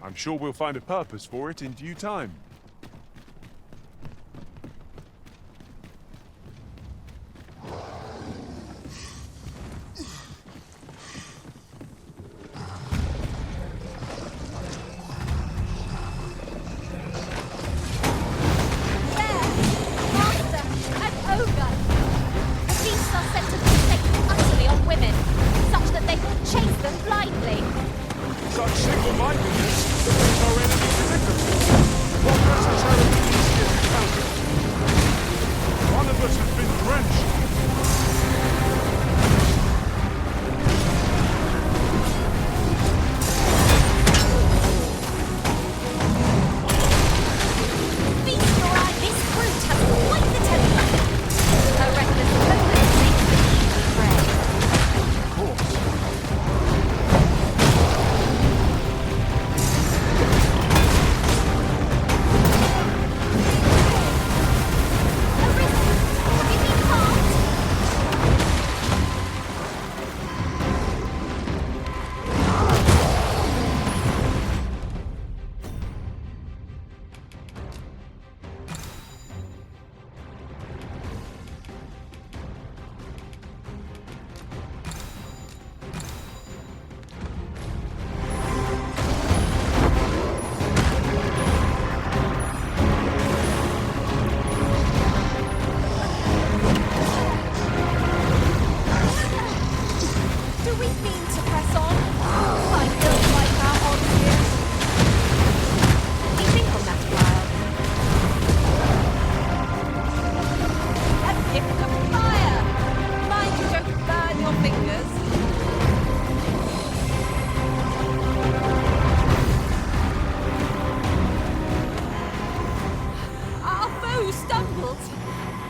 I'm sure we'll find a purpose for it in due time. Such single-mindedness makes our enemy predictable. What necessarily needs to be countered? One of us has been drenched. Feast your eye, this fruit has quite the temper. A reckless opponent makes an easy prey. Of course.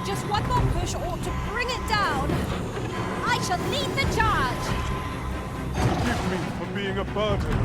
Just one more push ought to bring it down. I shall lead the charge. Forgive me for being a burden.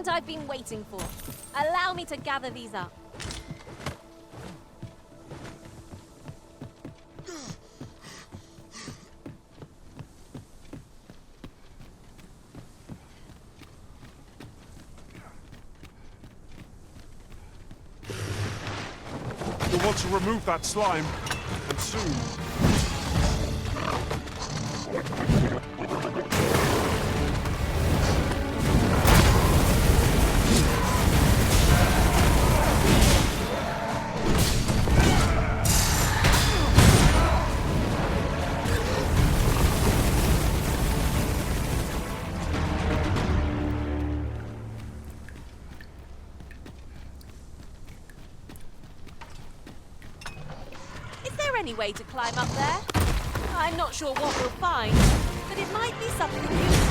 moment I've been waiting for. Allow me to gather these up. You'll want to remove that slime, and soon. Any way to climb up there? I'm not sure what we'll find, but it might be something useful.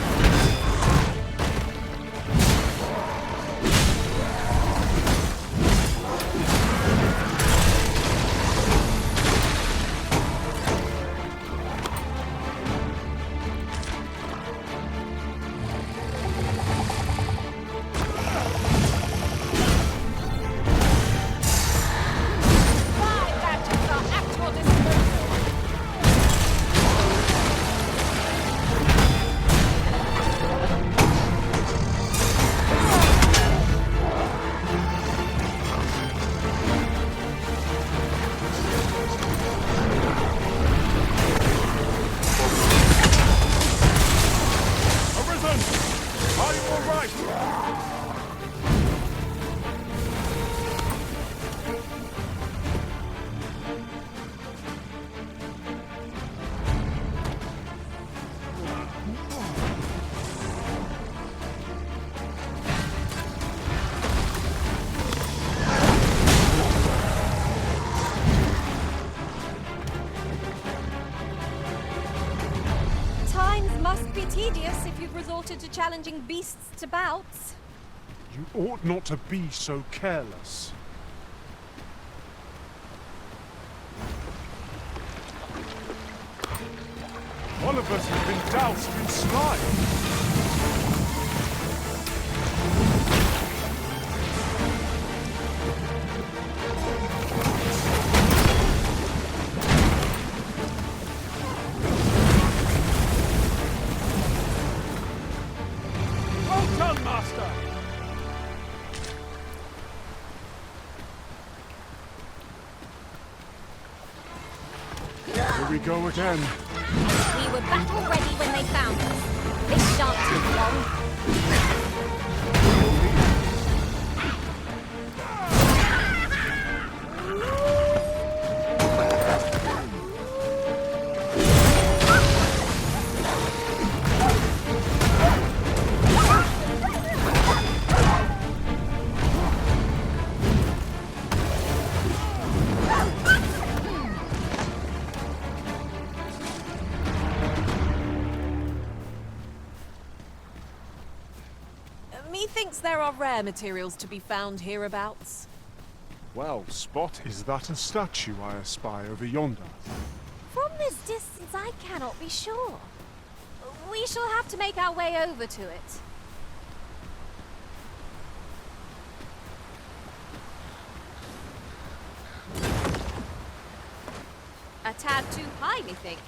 Tedious if you've resorted to challenging beasts to bouts. You ought not to be so careless. One of us has been doused in slime. Here we go again. We were battle ready when they found us. They shan't take long. Methinks there are rare materials to be found hereabouts. Well, Spot, is that a statue I espy over yonder? From this distance, I cannot be sure. We shall have to make our way over to it. A tad too high, methinks.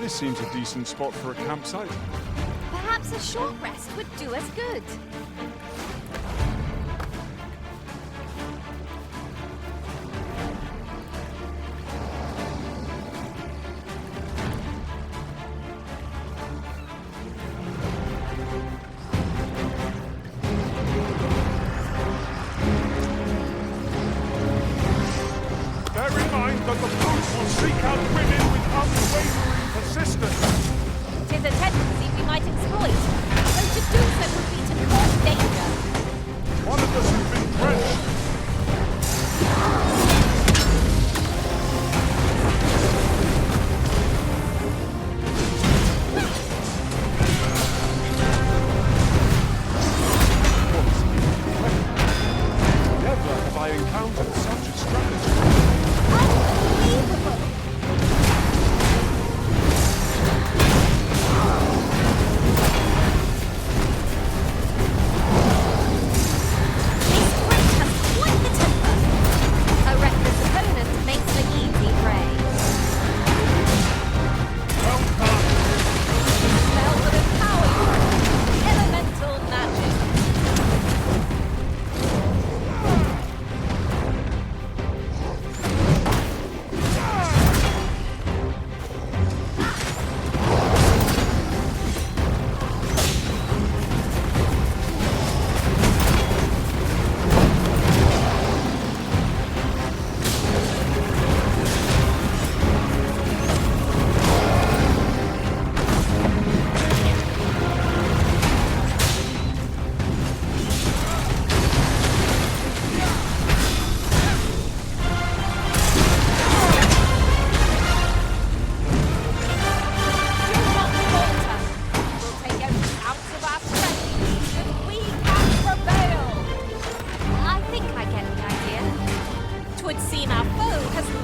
This seems a decent spot for a campsite. Perhaps a short rest would do us good. Bear in mind that the brutes will seek out women with unwavering persistence. 'Tis a tendency we might exploit, though to do so would be to cause danger. One of us has been drenched.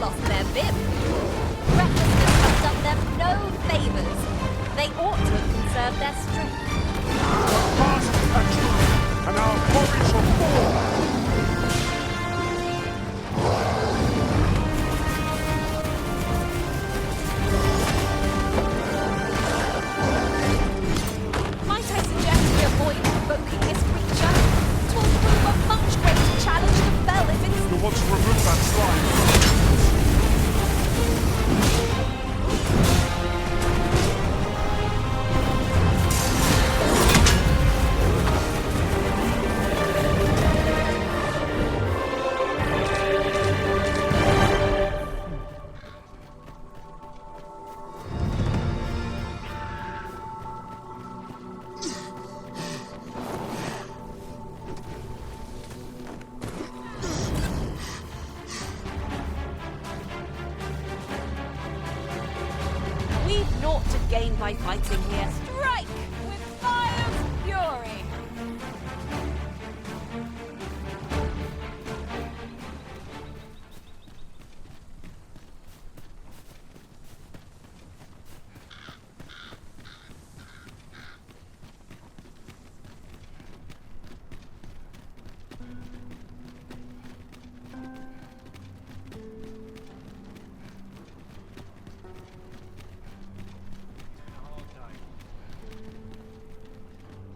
lost their vim. Recklessness has done them no favors. They ought to have conserved their strength. Fast, Patrick, and our quarry shall fall! Might I suggest we avoid provoking this creature? 'Twill prove a much greater challenge to fell if it's... You'll want to remove that slime. We've naught to gain by fighting here. Strike with fire's fury!